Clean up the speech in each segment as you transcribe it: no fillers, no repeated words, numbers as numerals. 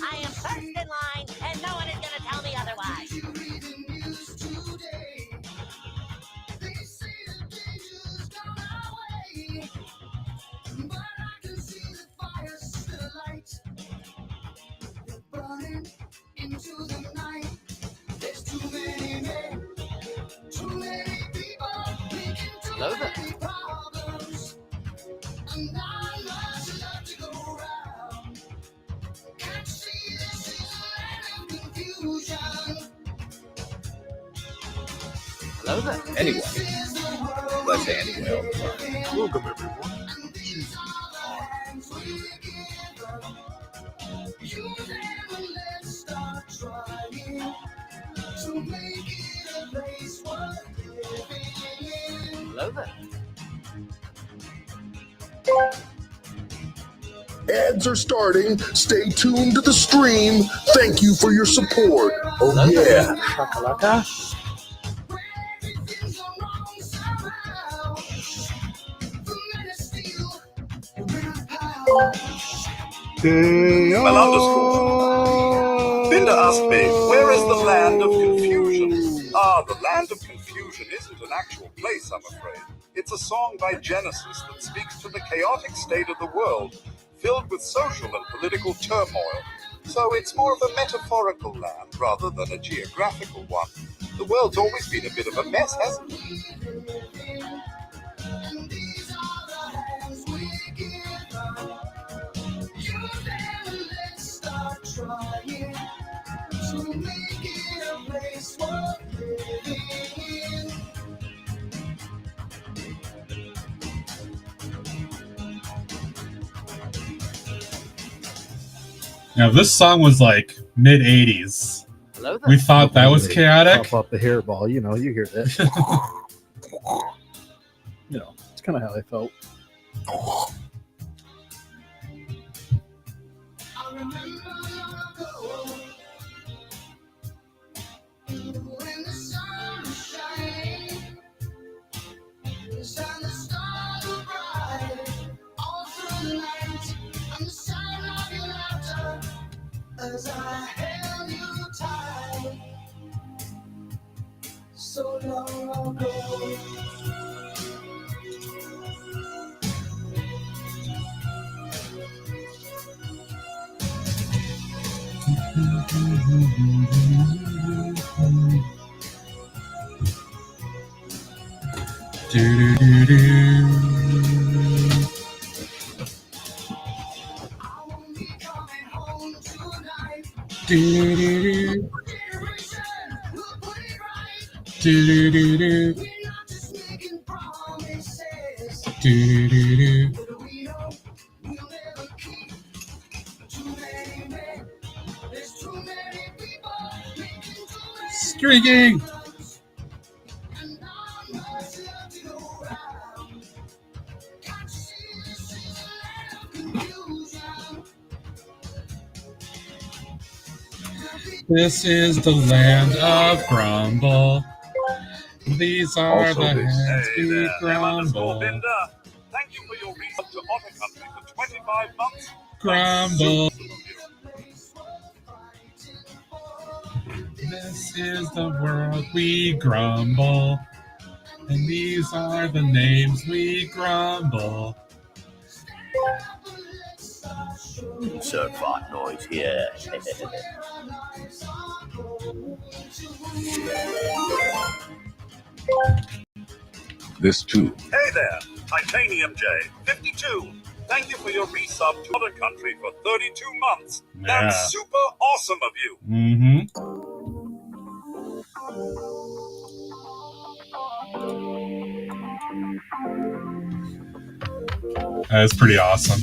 I am first in line, and no one is going to tell me otherwise. Into the night, there's too many men, too many people, making too many problems, and not much love to go around. Can't see this is a land of confusion. Hello there. Anyway. Let's say anyway all the time. Welcome, everyone. You never let's start trying to make it a place worth living in. Hello there. Ads are starting. Stay tuned to the stream. Thank you for your support. Oh, yeah. Shakalaka. Everything's wrong somehow. The men are still Well, underscore. Binda asked me, where is the land of confusion? The land of confusion isn't an actual place, I'm afraid. It's a song by Genesis that speaks to the chaotic state of the world, filled with social and political turmoil. So it's more of a metaphorical land rather than a geographical one. The world's always been a bit of a mess, hasn't it? and these are the hands we give up. You never let's start trying to make it a place worth living in. Now, this song was like mid 80s. Hello there. We thought that was chaotic. Pop up the hairball, you know, you hear that. You know, it's kind of how I felt. I remember long ago when the sun was shining, and the stars were bright all through the night, and the sound of your laughter as I held you tight. So long ago. Streaking. This is the land of grumble. These are Also the this. hands Hey we there, grumble. Binda. Thank you for your resub to Otter Country for 25 months. Grumble. This is the world we grumble. And these are the names we grumble. Insert fart noise here. This too. Hey there, Titanium J, 52. Thank you for your resub to Otter Country for 32 months. Yeah. That's super awesome of you. Mm-hmm. That's pretty awesome.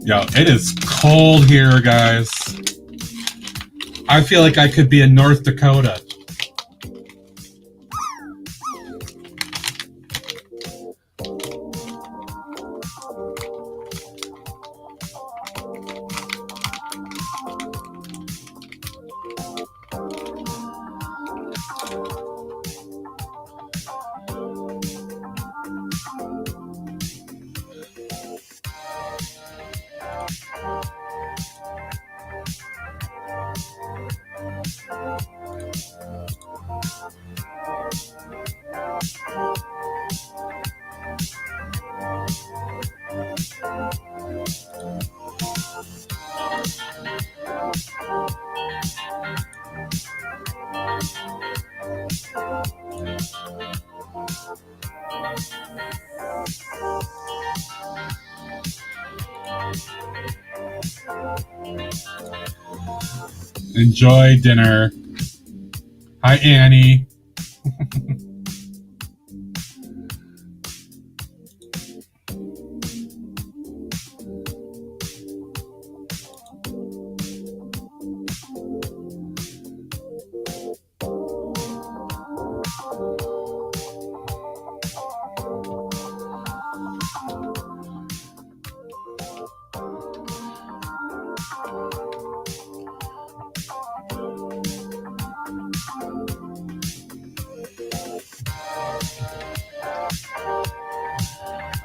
Yo, it is cold here, guys. I feel like I could be in North Dakota. Enjoy dinner. Hi, Annie.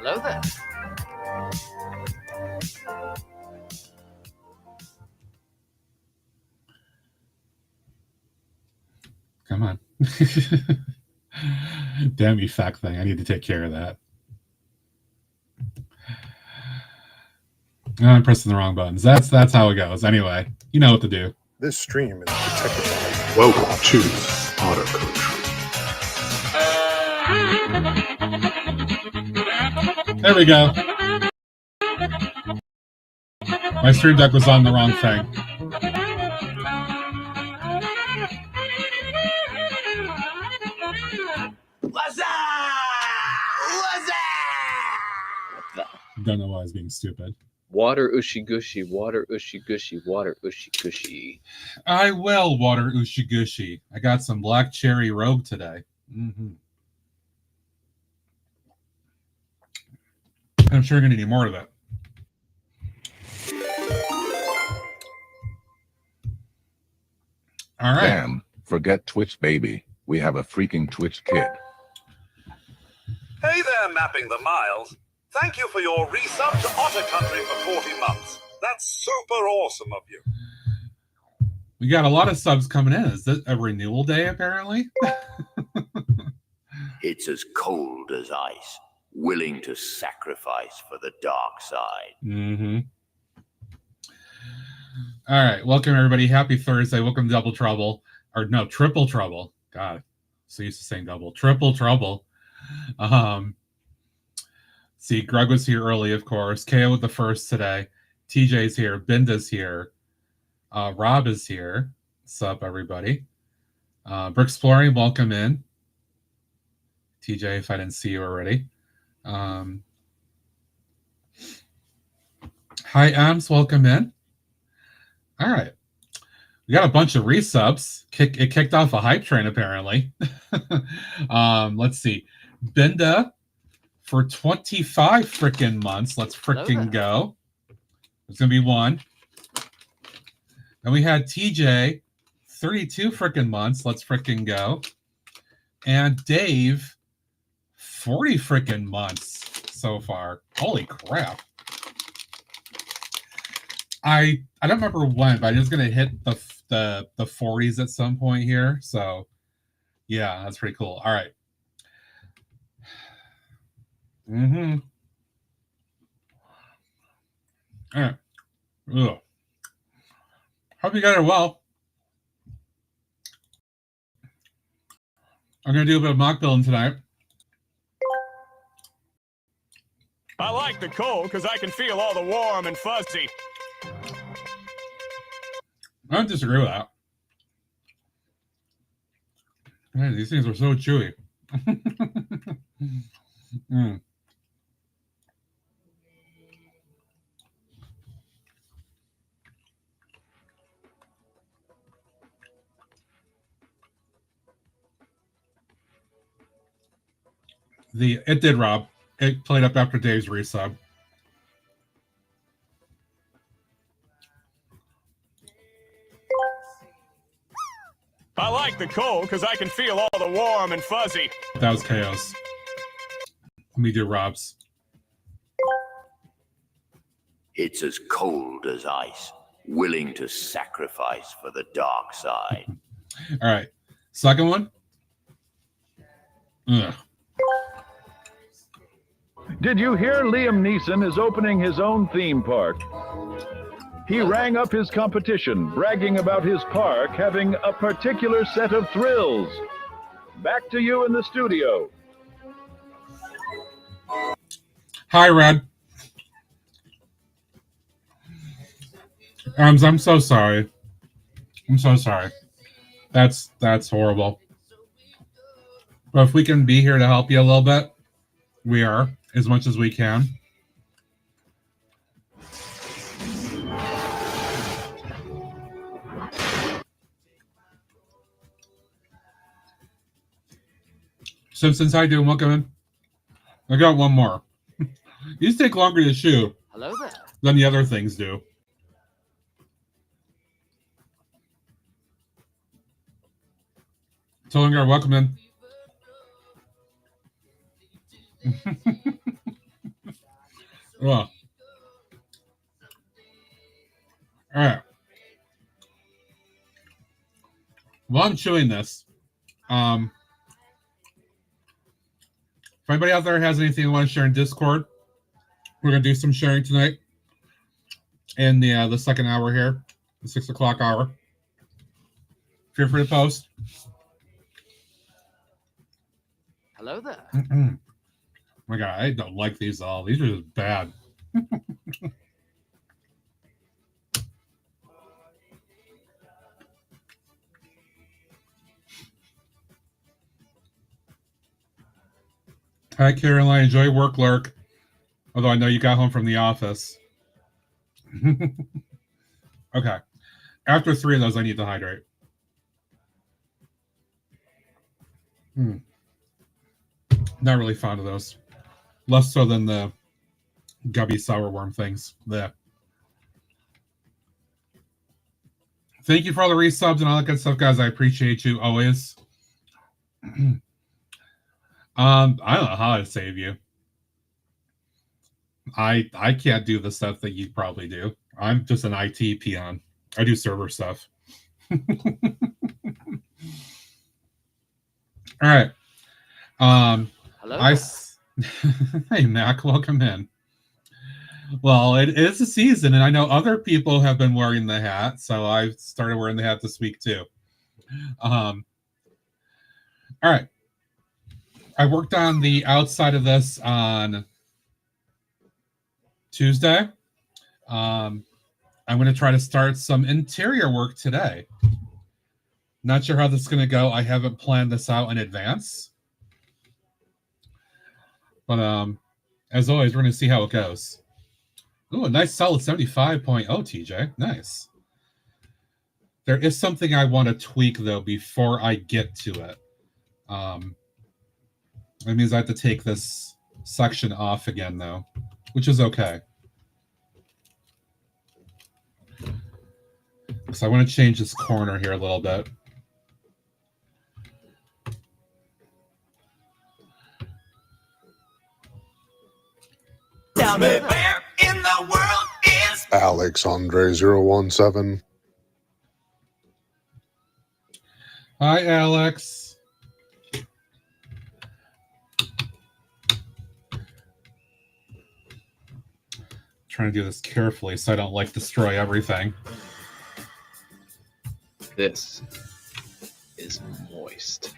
Hello there. Come on. Damn effect thing. I need to take care of that. I'm pressing the wrong buttons. That's how it goes. Anyway, you know what to do. This stream is protected by. Welcome to Otter Country. There we go. My stream deck was on the wrong thing. What's up? What's up? Don't know why I was being stupid. Water ushy gushy, water ushy gushy, water ushy gushy. I will water ushy gushy. I got some black cherry rogue today. I'm sure I'm going to need more of that. All right. Damn, forget Twitch, baby. We have a freaking Twitch kid. Hey there, Mapping the Miles. Thank you for your resub to Otter Country for 40 months. That's super awesome of you. We got a lot of subs coming in. Is this a renewal day, apparently? It's as cold as ice, willing to sacrifice for the dark side. All right. Welcome, everybody. Happy Thursday. Welcome to Double Trouble. Or no, Triple Trouble. God. So used to saying double. Triple Trouble. See, Greg was here early, of course. KO with the first today. TJ's here. Binda's here. Rob is here. What's up, everybody? Brick Exploring, welcome in. TJ, if I didn't see you already. Hi, Ams, welcome in. All right. We got a bunch of resubs. It kicked off a hype train, apparently. Let's see. Binda for 25 freaking months. Let's freaking go. There's going to be one. Then we had TJ, 32 freaking months. Let's freaking go. And Dave, 40 freaking months so far. Holy crap. I don't remember when, but I'm just going to hit the 40s at some point here. So, yeah, that's pretty cool. All right. All right. Ugh. Hope you guys are well. I'm going to do a bit of mock building tonight. I like the cold because I can feel all the warm and fuzzy. I don't disagree with that. Man, these things are so chewy. It did, Rob. It played up after Dave's resub. I like the cold because I can feel all the warm and fuzzy. That was chaos. Let me do Rob's. It's as cold as ice, willing to sacrifice for the dark side. All right. Second one. Ugh. Did you hear Liam Neeson is opening his own theme park? He rang up his competition, bragging about his park having a particular set of thrills. Back to you in the studio. Hi, Red. I'm so sorry. I'm so sorry. That's horrible. But if we can be here to help you a little bit, we are, as much as we can. Simpsons, how you doing? Welcome in. I got one more. These take longer to shoot than the other things do. Tillinger, welcome in. Oh. All right. While I'm chewing this, if anybody out there has anything they want to share in Discord, we're going to do some sharing tonight in the second hour here, the 6 o'clock hour. Feel free to post. Hello there. Oh my God, I don't like these at all. These are just bad. Hi, Caroline. Enjoy work, Lurk. Although I know you got home from the office. Okay. After 3 of those, I need to hydrate. Not really fond of those. Less so than the gubby sour worm things. There. Thank you for all the resubs and all that good stuff, guys. I appreciate you always. I don't know how to save you. I can't do the stuff that you probably do. I'm just an IT peon. I do server stuff. All right. Hello. Hey, Mac, welcome in. Well, it is a season, and I know other people have been wearing the hat, so I started wearing the hat this week too. All right. I worked on the outside of this on Tuesday. I'm going to try to start some interior work today. Not sure how this is going to go. I haven't planned this out in advance. But as always, we're going to see how it goes. Ooh, a nice solid 75.0, TJ. Nice. There is something I want to tweak, though, before I get to it. That means I have to take this section off again, though, which is okay. So I want to change this corner here a little bit. Tell me where in the world is Alexandre017. Hi, Alex. Trying to do this carefully so I don't like destroy everything. This is moist.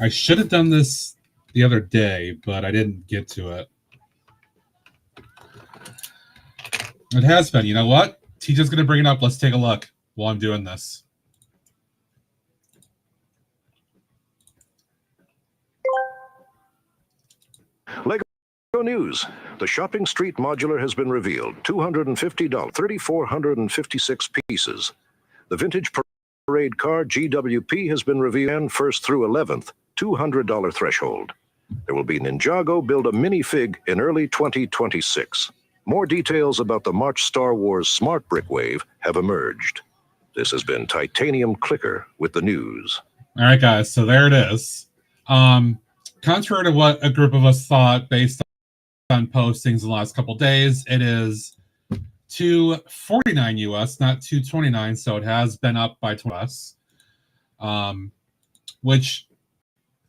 I should have done this the other day, but I didn't get to it. It has been. You know what? TJ's going to bring it up. Let's take a look while I'm doing this. Lego News. The Shopping Street Modular has been revealed. $250, 3,456 pieces. The Vintage Parade Car GWP has been revealed and first through 11th, $200 threshold. There will be Ninjago build a minifig in early 2026. More details about the March Star Wars Smart Brick Wave have emerged. This has been Titanium Clicker with the news. All right, guys. So there it is. Contrary to what a group of us thought based on postings in the last couple of days, it is $249 US, not $229. So it has been up by $20, which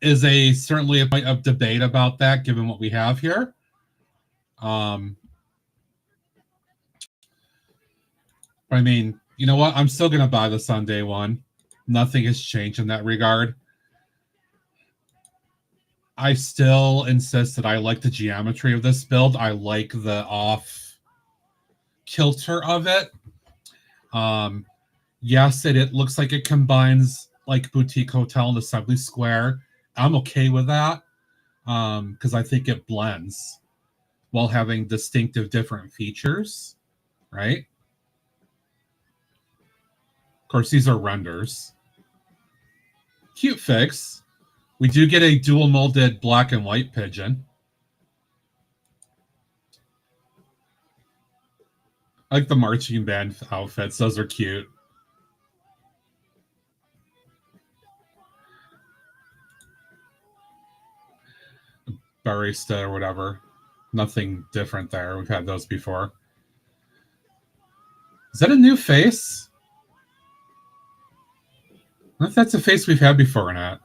is certainly a point of debate about that, given what we have here. But I mean, you know what? I'm still going to buy this on day one. Nothing has changed in that regard. I still insist that I like the geometry of this build. I like the off kilter of it. Yes, it looks like it combines like Boutique Hotel and Assembly Square. I'm okay with that because I think it blends while having distinctive different features, right? Of course, these are renders. Cute fix. We do get a dual molded black and white pigeon. I like the marching band outfits. Those are cute. Barista or whatever. Nothing different there. We've had those before. Is that a new face? I don't know if that's a face we've had before or not.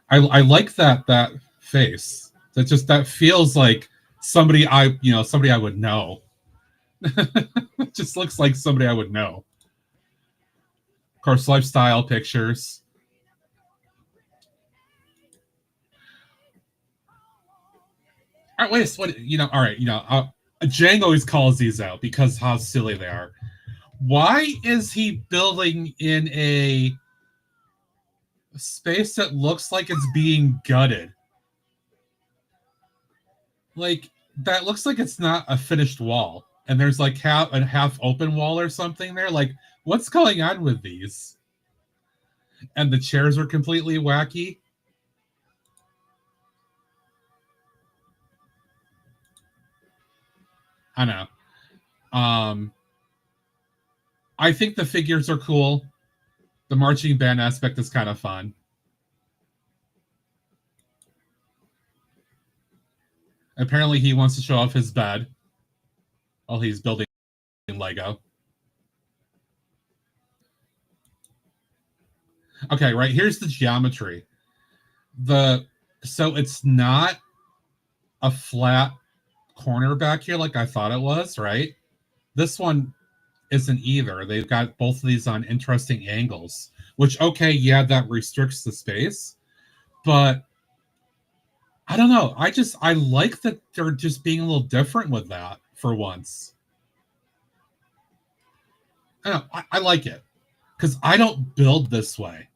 I like that face. That feels like somebody I would know. It just looks like somebody I would know. Of course, lifestyle pictures. All right, wait, what? All right, Jang always calls these out because how silly they are. Why is he building in a space that looks like it's being gutted? Like, that looks like it's not a finished wall. And there's like a half open wall or something there. Like, what's going on with these? And the chairs are completely wacky. I know. I think the figures are cool. The marching band aspect is kind of fun. Apparently he wants to show off his bed while he's building Lego. Okay, right, here's the geometry. So it's not a flat corner back here like I thought it was, right? This one isn't either. They've got both of these on interesting angles, which, okay, yeah, that restricts the space, but I don't know. I like that they're just being a little different with that for once. I like it because I don't build this way.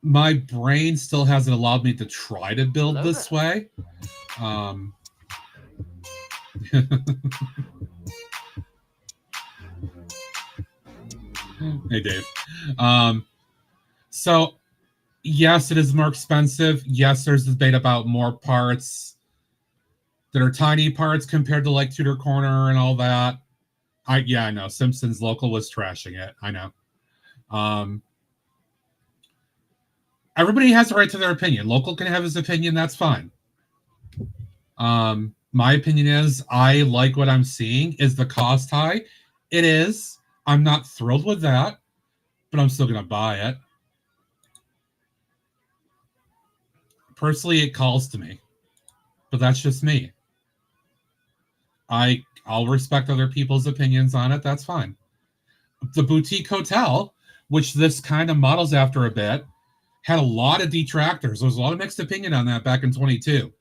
My brain still hasn't allowed me to try to build this way. Hey, Dave. So, yes, it is more expensive. Yes, there's debate about more parts that are tiny parts compared to like Tudor Corner and all that. I know. Simpsons Local was trashing it. I know. Everybody has a right to their opinion. Local can have his opinion. That's fine. My opinion is I like what I'm seeing. Is the cost high? It is. I'm not thrilled with that, but I'm still going to buy it. Personally, it calls to me, but that's just me. I'll respect other people's opinions on it. That's fine. The Boutique Hotel, which this kind of models after a bit, had a lot of detractors. There was a lot of mixed opinion on that back in 22.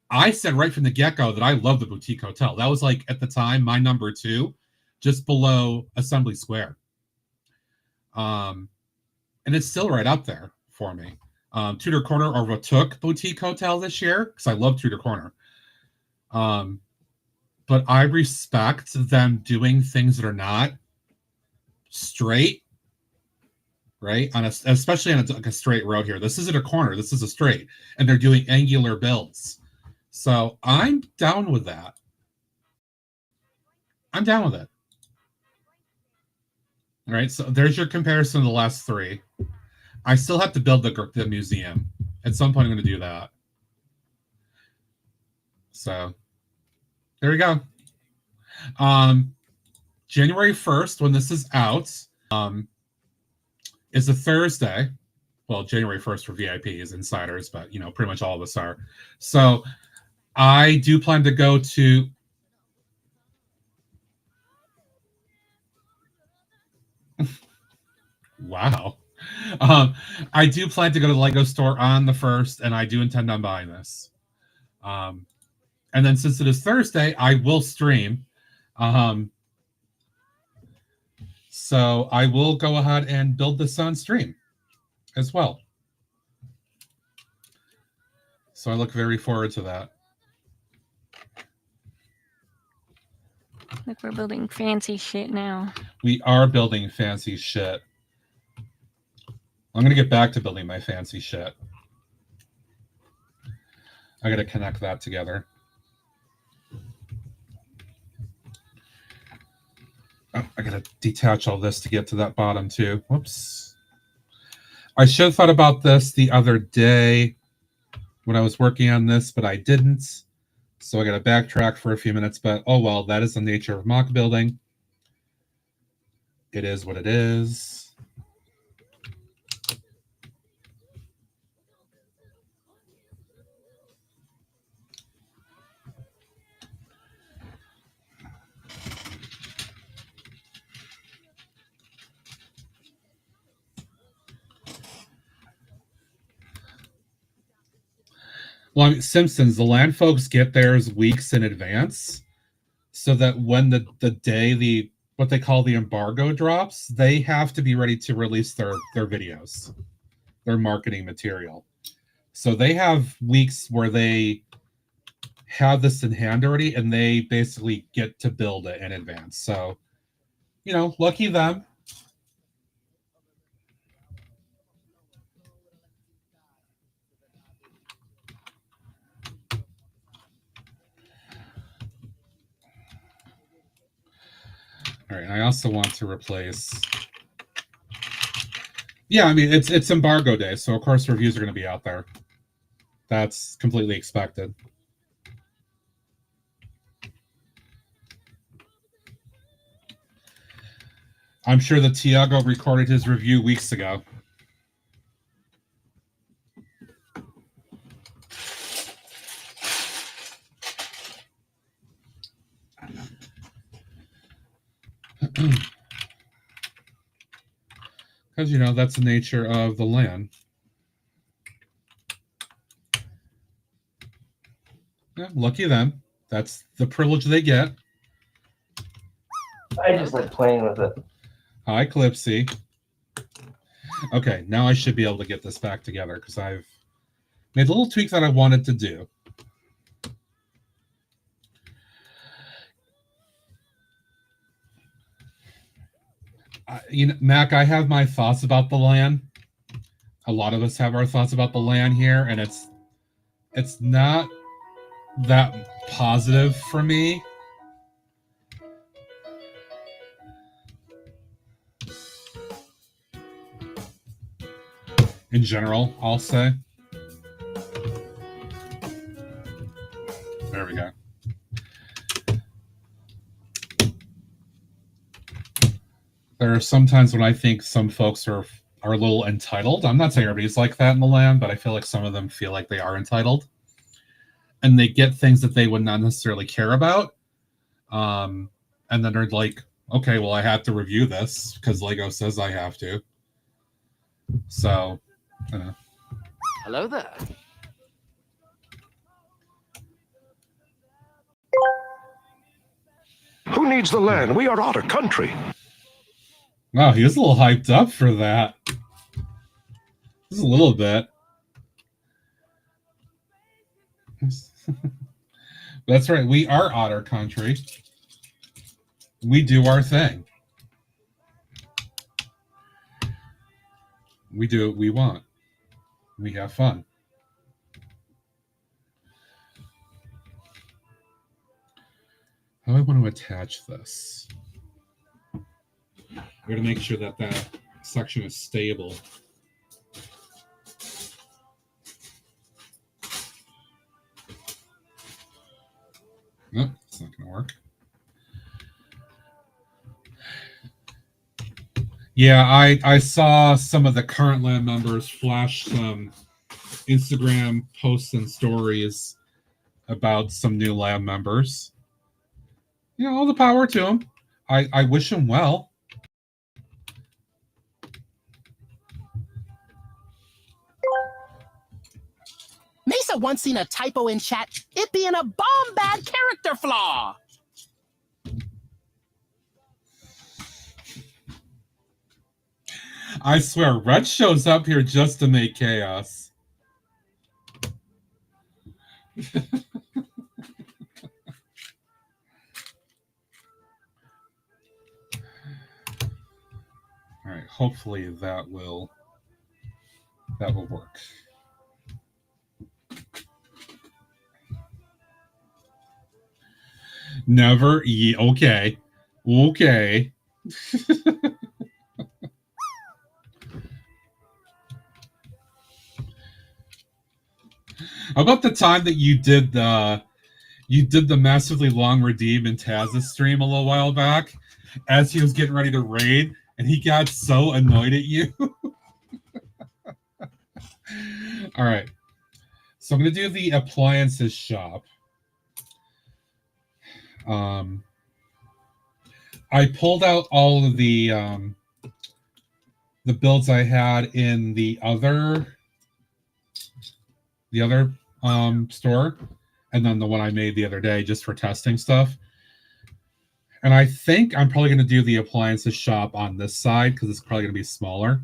I said right from the get-go that I love the Boutique Hotel. That was like, at the time, my number 2, just below Assembly Square. And it's still right up there for me. Tudor Corner overtook Boutique Hotel this year because I love Tudor Corner. But I respect them doing things that are not straight, right? Especially on a straight road here. This isn't a corner. This is a straight. And they're doing angular builds. So I'm down with that. I'm down with it. All right, so there's your comparison to the last 3. I still have to build the museum. At some point, I'm going to do that. So there we go. January 1st, when this is out, is a Thursday. Well, January 1st for VIPs, insiders, but, pretty much all of us are. So I do plan to go to... Wow. I do plan to go to the Lego store on the 1st, and I do intend on buying this. And then since it is Thursday, I will stream. So I will go ahead and build this on stream as well. So I look very forward to that. Look, we're building fancy shit now. We are building fancy shit. I'm going to get back to building my fancy shit. I got to connect that together. Oh, I got to detach all this to get to that bottom too. Whoops. I should have thought about this the other day when I was working on this, but I didn't. So I got to backtrack for a few minutes, but oh well, that is the nature of mock building. It is what it is. Well, I mean, Simpsons, the land folks get theirs weeks in advance so that when the day what they call the embargo drops, they have to be ready to release their videos, their marketing material. So they have weeks where they have this in hand already, and they basically get to build it in advance. So, you know, lucky them. All right, I also want to replace... Yeah, I mean, it's embargo day, so of course reviews are going to be out there. That's completely expected. I'm sure that Tiago recorded his review weeks ago. Because, you know, that's the nature of the land. Yeah, lucky them. That's the privilege they get. I just like playing with it. Hi, Clipsy. Okay, now I should be able to get this back together because I've made a little tweak that I wanted to do. You know, Mac, I have my thoughts about the land. A lot of us have our thoughts about the land here, and it's not that positive for me. In general, I'll say. There we go. There are some times when I think some folks are a little entitled. I'm not saying everybody's like that in the land, but I feel like some of them feel like they are entitled. And they get things that they would not necessarily care about. And then they're like, okay, well, I have to review this because Lego says I have to. So, Hello there. Who needs the land? We are Otter Country. Wow, he was a little hyped up for that. Just a little bit. That's right. We are Otter Country. We do our thing. We do what we want. We have fun. How do I want to attach this? I got to make sure that that section is stable. Nope, it's not going to work. Yeah, I saw some of the current land members flash some Instagram posts and stories about some new land members. You know, all the power to them. I wish them well. Misa also once seen a typo in chat, it being a bomb bad character flaw. I swear, Red shows up here just to make chaos. All right, hopefully that will work. Never. Okay. Okay. How about the time that you did the massively long redeem in Taz's stream a little while back as he was getting ready to raid and he got so annoyed at you? All right. So I'm going to do the appliances shop. I pulled out all of the builds I had in the other store, and then the one I made the other day just for testing stuff. And I think I'm probably going to do the appliances shop on this side because it's probably going to be smaller.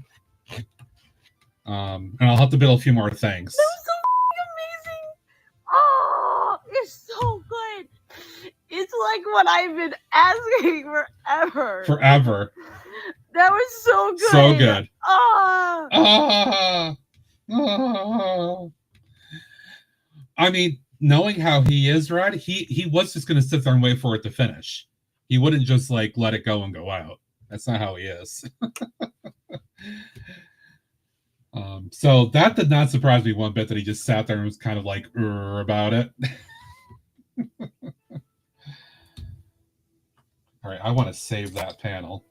And I'll have to build a few more things. That was so amazing. Oh, it's so good. It's like what I've been asking forever. Forever. That was so good. So good. I mean, knowing how he is, Red, he was just going to sit there and wait for it to finish. He wouldn't just like let it go and go out. That's not how he is. So that did not surprise me one bit that he just sat there and was kind of like about it. All right, I want to save that panel.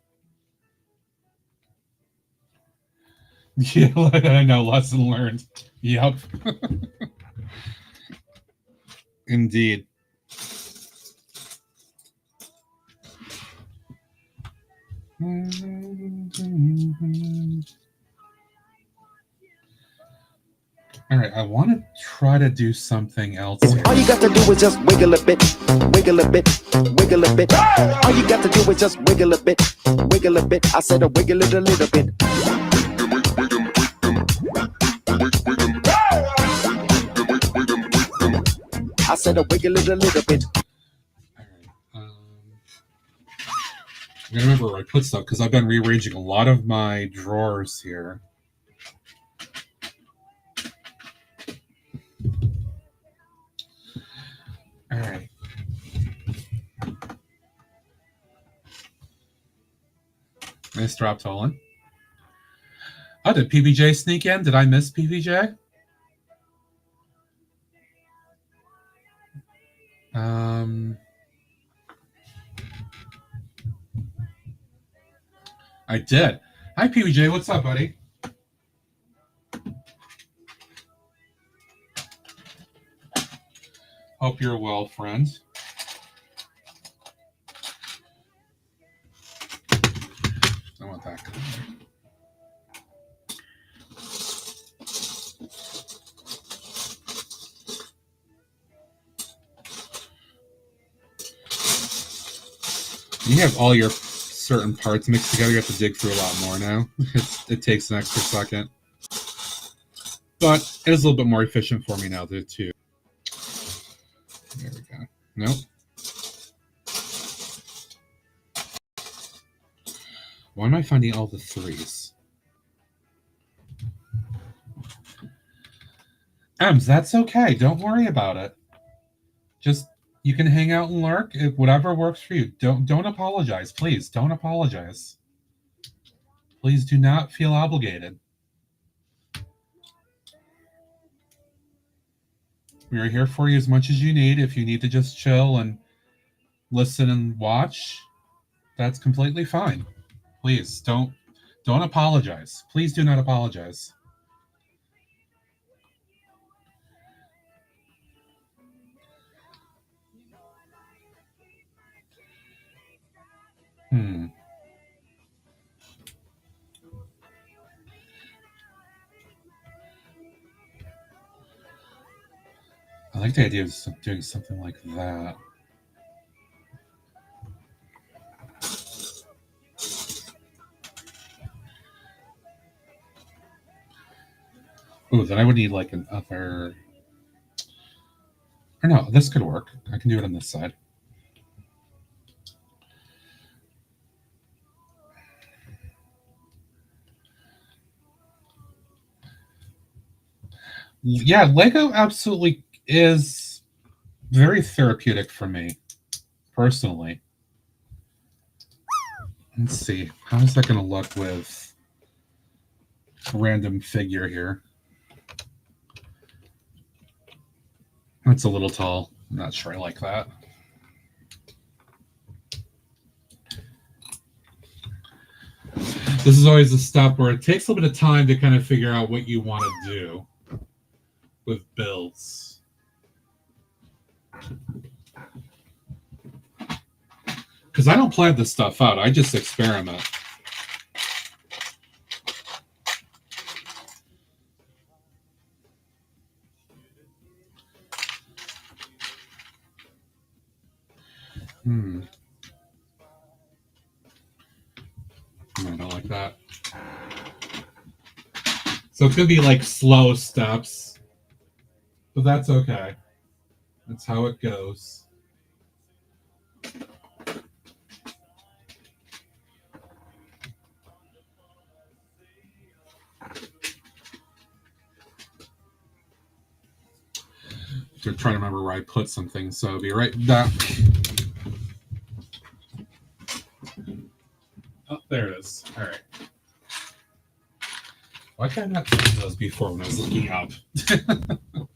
Yeah, I know, lesson learned. Yep. Indeed. All right, I want to try to do something else here. All you got to do is just wiggle a bit, wiggle a bit, wiggle a bit. All you got to do is just wiggle a bit, wiggle a bit. I said wiggle it a little bit. I said wiggle it a little bit. I gotta remember where I put stuff because I've been rearranging a lot of my drawers here. All right. Nice drop, Tolan. Oh, did PBJ sneak in? Did I miss PBJ? I did. Hi, PBJ. What's up, buddy? Hope you're well, friends. I want that color. You have all your certain parts mixed together. You have to dig through a lot more now. It takes an extra second. But it is a little bit more efficient for me now, too. There we go. Nope. Why am I finding all the threes? Ems, that's okay. Don't worry about it. Just, you can hang out and lurk. Whatever works for you. Don't apologize. Please, don't apologize. Please do not feel obligated. We are here for you as much as you need. If you need to just chill and listen and watch, that's completely fine. Please don't apologize. Please do not apologize. I like the idea of doing something like that. Ooh, then I would need like another... Or no, this could work. I can do it on this side. Yeah, Lego absolutely is very therapeutic for me, personally. Let's see. How is that going to look with a random figure here? That's a little tall. I'm not sure I like that. This is always a step where it takes a little bit of time to kind of figure out what you want to do with builds. Because I don't plan this stuff out. I just experiment. I don't like that. So it's going to be like slow steps. But that's okay. That's how it goes. To try to remember where I put something, so I'll be right back. Oh, there it is. All right. Why can't I not see those before when I was looking up? All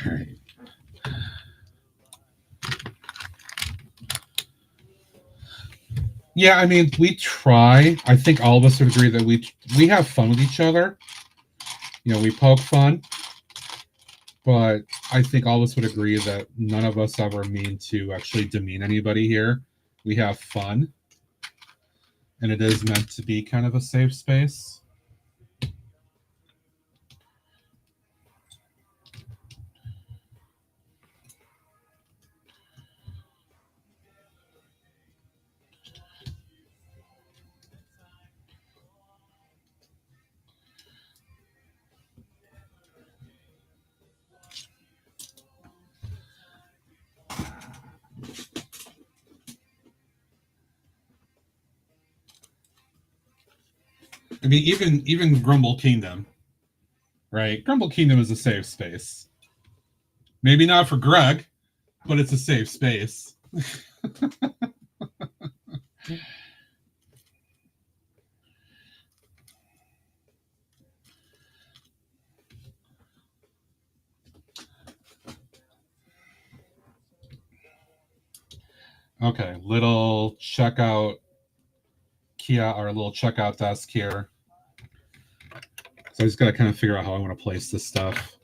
right. Yeah, I mean, we try. I think all of us would agree that we have fun with each other. You know, we poke fun. But I think all of us would agree that none of us ever mean to actually demean anybody here. We have fun. And it is meant to be kind of a safe space. I mean, even Grumble Kingdom, right? Grumble Kingdom is a safe space. Maybe not for Greg, but it's a safe space. Okay, little checkout kiosk or a little checkout desk here. So I just got to kind of figure out how I want to place this stuff.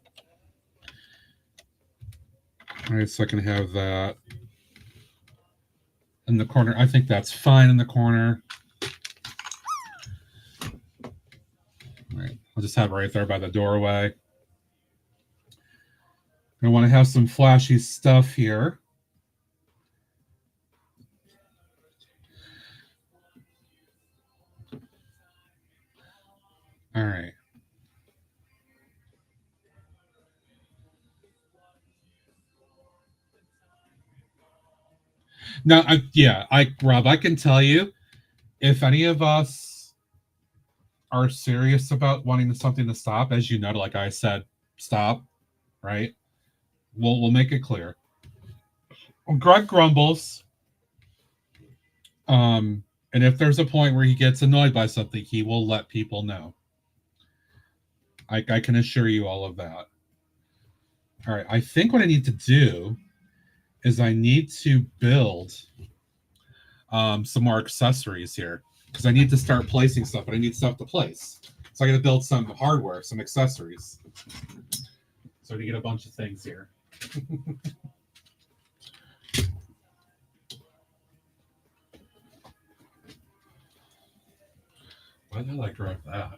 All right, so I can have that in the corner. I think that's fine in the corner. All right, I'll just have it right there by the doorway. I want to have some flashy stuff here. All right. No, Rob, I can tell you, if any of us are serious about wanting something to stop, as you know, like I said, stop, right? We'll make it clear. Greg grumbles, and if there's a point where he gets annoyed by something, he will let people know. I can assure you all of that. All right, I think what I need to do is I need to build some more accessories here because I need to start placing stuff, but I need stuff to place. So I got to build some hardware, some accessories. So to get a bunch of things here. Why did I grab that?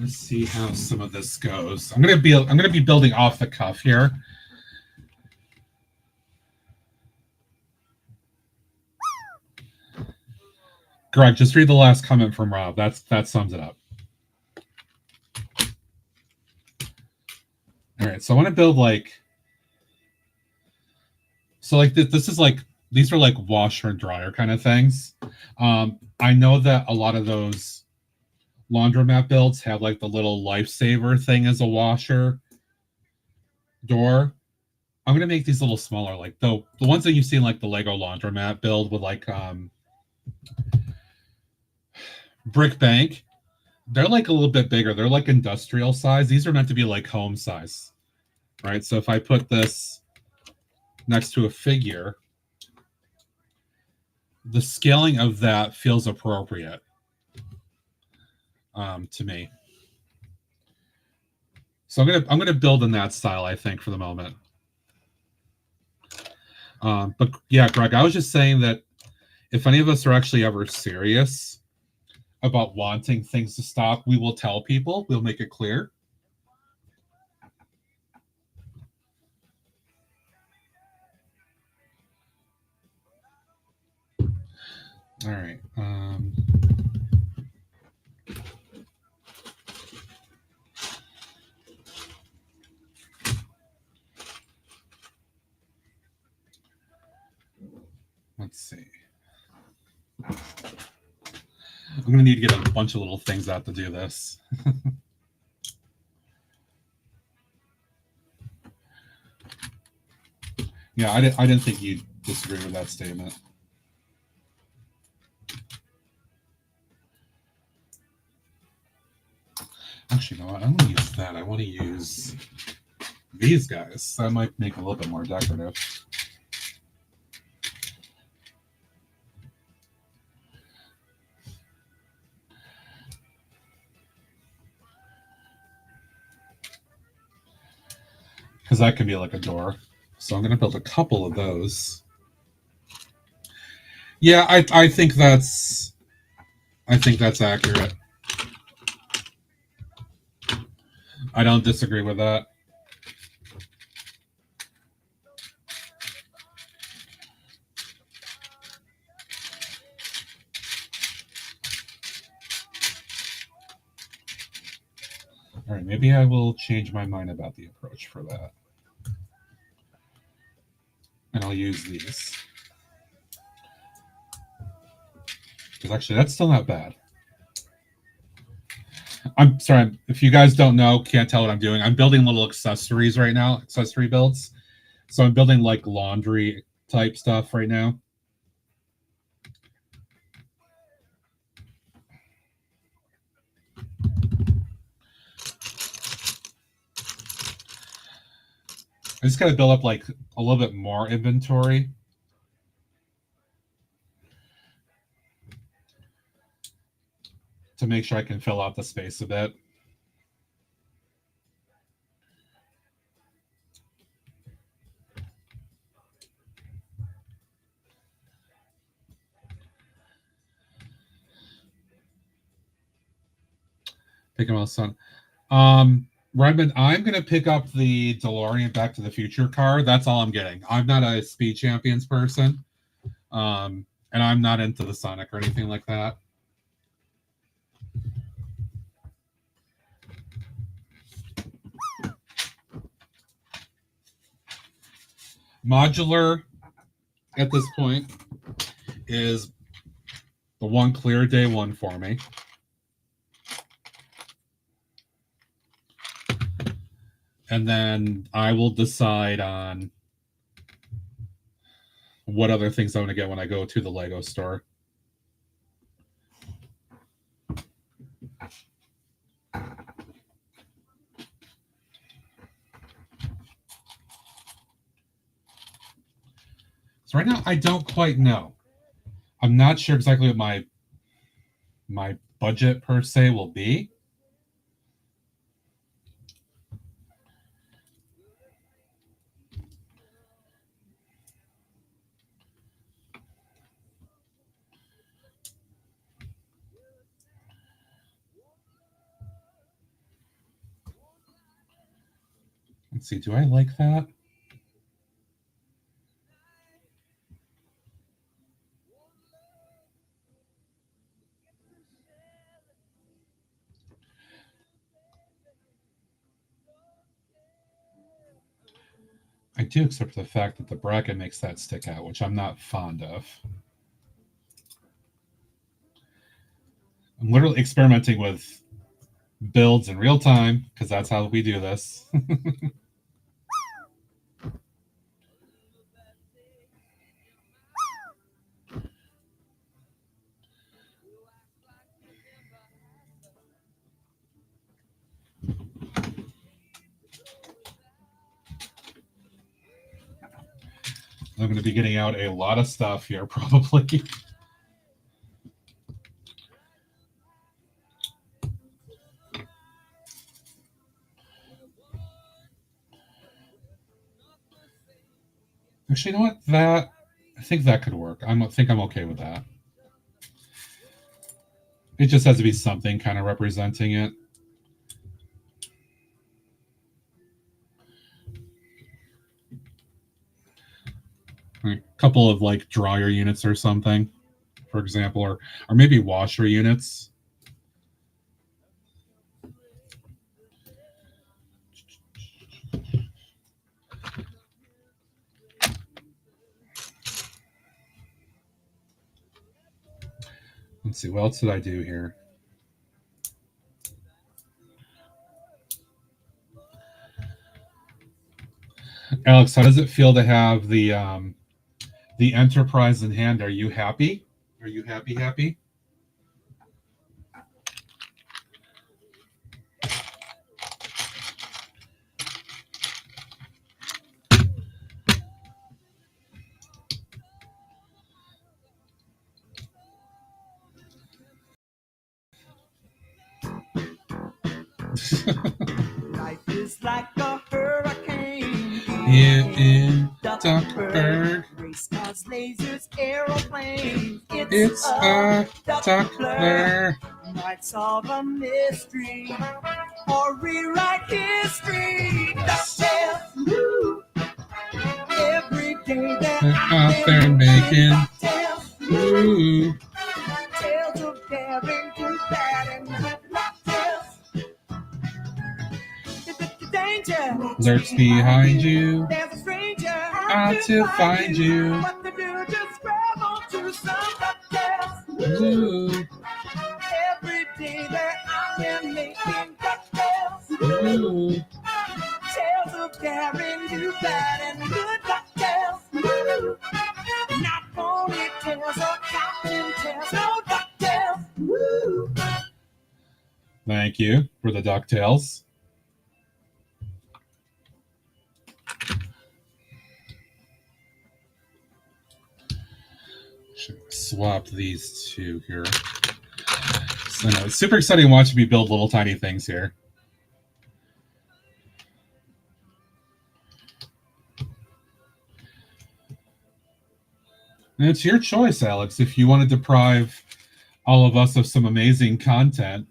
Let's see how some of this goes. I'm gonna be building off the cuff here. Greg, just read the last comment from Rob. That sums it up. All right, so I want to build like, so like this is like, these are like washer and dryer kind of things. I know that a lot of those laundromat builds have like the little lifesaver thing as a washer door. I'm gonna make these a little smaller, like the ones that you've seen like the Lego laundromat build with like brick bank. They're like a little bit bigger. They're like industrial size. These are meant to be like home size, right? So if I put this next to a figure, the scaling of that feels appropriate to me. So I'm gonna build in that style, I think, for the moment. But yeah, Greg, I was just saying that if any of us are actually ever serious about wanting things to stop, we will tell people. We'll make it clear. All right. Let's see. I'm going to need to get a bunch of little things out to do this. Yeah, I didn't think you'd disagree with that statement. Actually, no, I don't want to use that. I want to use these guys. That might make it a little bit more decorative. Because that can be like a door. So I'm going to build a couple of those. Yeah, I think that's accurate. I don't disagree with that. All right, maybe I will change my mind about the approach for that. And I'll use these. Because actually, that's still not bad. I'm sorry, if you guys don't know, can't tell what I'm doing. I'm building little accessories right now, accessory builds. So I'm building like laundry type stuff right now. I just got to build up like a little bit more inventory. To make sure I can fill out the space a bit. Pick him up, son. Redmond, I'm going to pick up the DeLorean Back to the Future car. That's all I'm getting. I'm not a Speed Champions person. And I'm not into the Sonic or anything like that. Modular at this point is the one clear day one for me. And then I will decide on what other things I want to get when I go to the Lego store. So right now, I don't quite know. I'm not sure exactly what my budget per se will be. Let's see, do I like that? I do, except for the fact that the bracket makes that stick out, which I'm not fond of. I'm literally experimenting with builds in real time because that's how we do this. I'm going to be getting out a lot of stuff here, probably. Actually, you know what? I think that could work. I think I'm okay with that. It just has to be something kind of representing it. A couple of like dryer units or something, for example, or maybe washer units. Let's see, what else did I do here? Alex, how does it feel to have the Enterprise in hand? Are you happy? Are you happy? Life is like a hurricane. In Duckburg. Race cars, lasers, aeroplanes. It's a Duckburg. Might solve a mystery or rewrite history. DuckTales. Woo. Every day they're out there making ooh. Tales of daring, good, bad, and good. DuckTales. Danger Lurks behind you. There's a stranger out to find you. What to do, just grab onto some DuckTales. Ooh. Every day that I am making DuckTales. Ooh. Tales of daring, do bad, and good DuckTales. Woo. Not ponytails or cotton tails, no DuckTales. Woo. Thank you for the DuckTales. Should swap these two here. So, no, it's super exciting watching me build little tiny things here. And it's your choice, Alex. If you want to deprive all of us of some amazing content,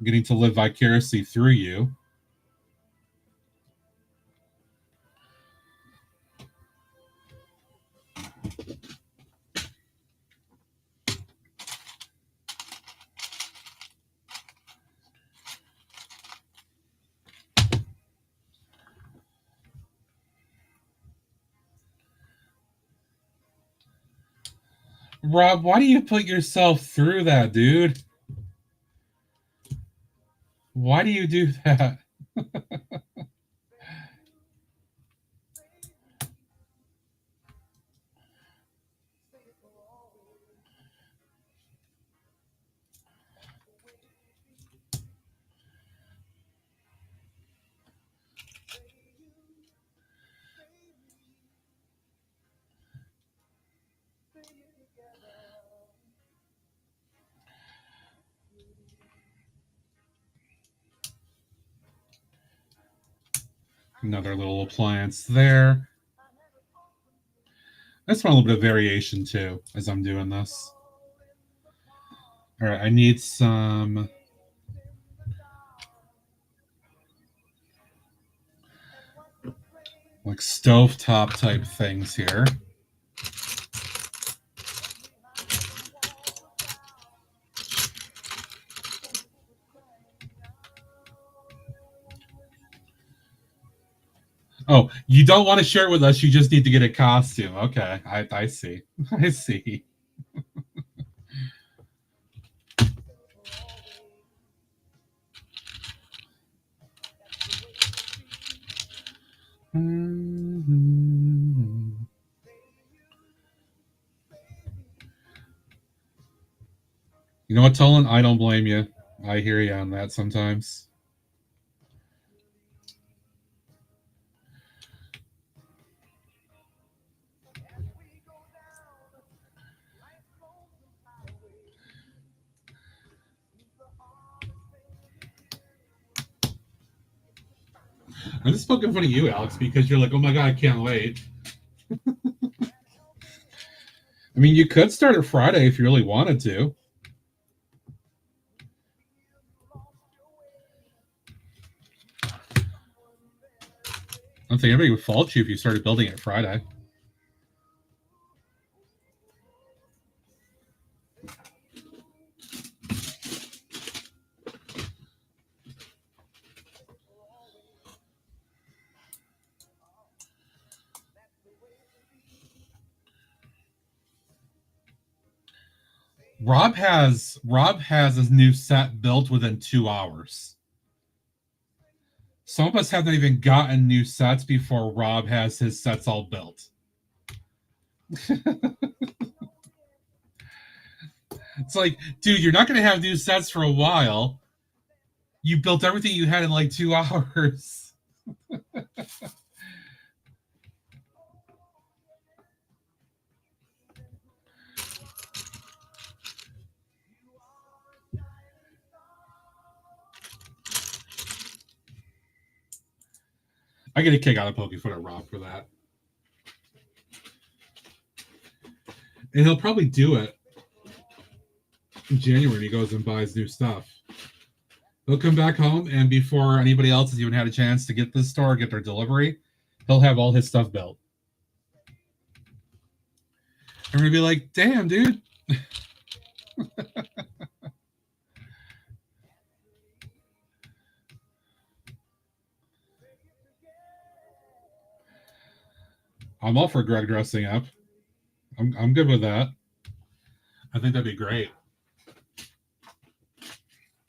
getting to live vicariously through you. Rob, why do you put yourself through that, dude? Why do you do that? Another little appliance there. I just want a little bit of variation too as I'm doing this. All right, I need some like stovetop type things here. Oh, you don't want to share it with us. You just need to get a costume. Okay, I see. I see. You know what, Tolan? I don't blame you. I hear you on that sometimes. I'm just poking fun of you, Alex, because you're like, oh my god, I can't wait. I mean, you could start it Friday if you really wanted to. I don't think anybody would fault you if you started building it Friday. Rob has his new set built within 2 hours. Some of us haven't even gotten new sets before Rob has his sets all built. It's like, dude, you're not going to have new sets for a while. You built everything you had in like 2 hours. I get a kick out of poking fun at Rob for that. And he'll probably do it in January. He goes and buys new stuff. He'll come back home, and before anybody else has even had a chance to get this store, get their delivery, he'll have all his stuff built. And we're going to be like, damn, dude. I'm all for Greg dressing up. I'm good with that. I think that'd be great.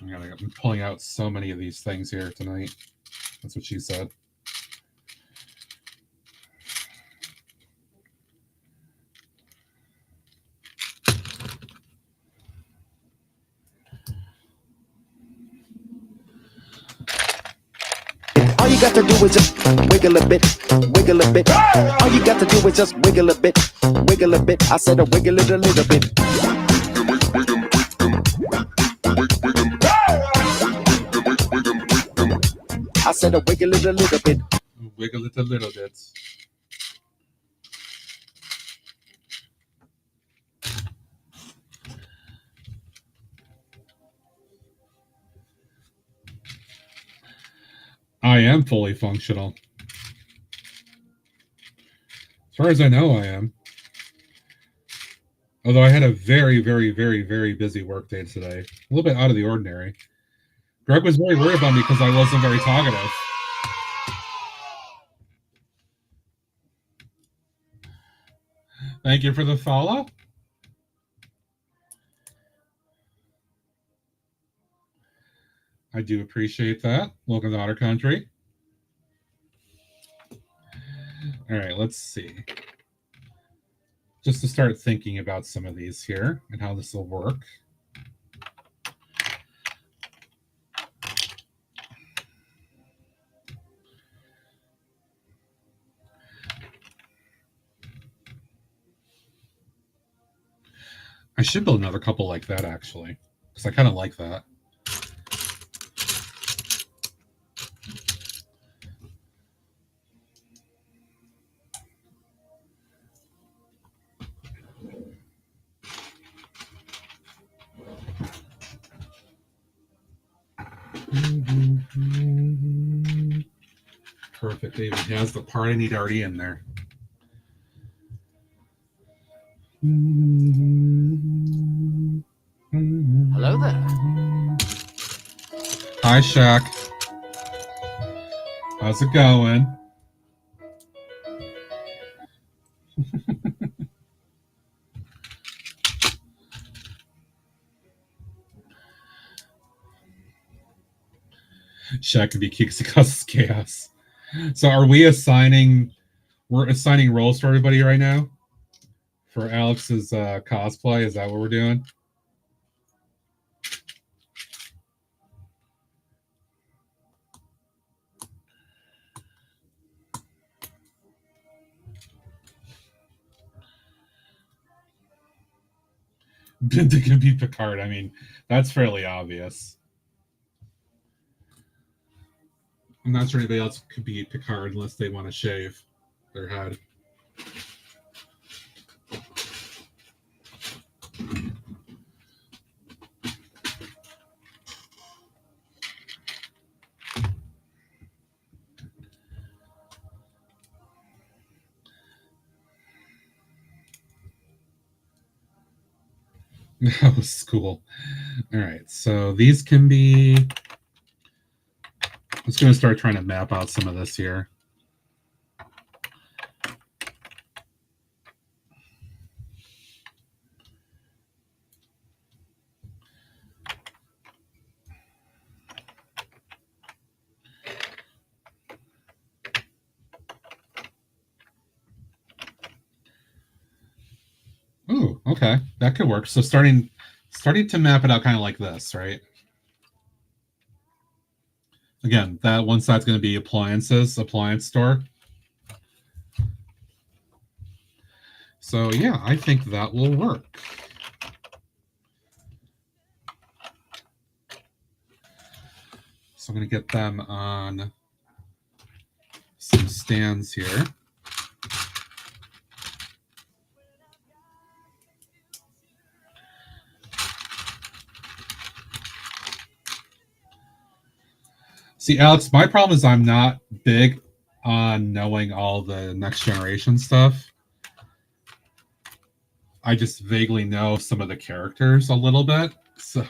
I'm pulling out so many of these things here tonight. That's what she said. All you got to do is just wiggle a bit, wiggle a bit. All you got to do is just wiggle a bit, wiggle a bit. I said wiggle it a little bit. I said wiggle it a little bit. Wiggle it a little bit. I am fully functional. As far as I know, I am. Although I had a very, very, very, very busy work day today. A little bit out of the ordinary. Greg was very worried about me because I wasn't very talkative. Thank you for the follow. I do appreciate that. Welcome to Otter Country. All right, let's see. Just to start thinking about some of these here and how this will work. I should build another couple like that, actually, because I kind of like that. Perfect. It even has the part I need already in there. Hello there. Hi, Shaq. How's it going? Shaq could be kicks across chaos. So are we assigning... We're assigning roles for everybody right now? For Alex's cosplay? Is that what we're doing? Binta can be Picard. I mean, that's fairly obvious. I'm not sure anybody else could be Picard unless they want to shave their head. That was cool. All right, so these can be... I'm just going to start trying to map out some of this here. Ooh, okay, that could work. So starting to map it out kind of like this, right? Again, that one side's going to be appliance store. So yeah, I think that will work. So I'm going to get them on some stands here. See, Alex, my problem is I'm not big on knowing all the next generation stuff. I just vaguely know some of the characters a little bit. So,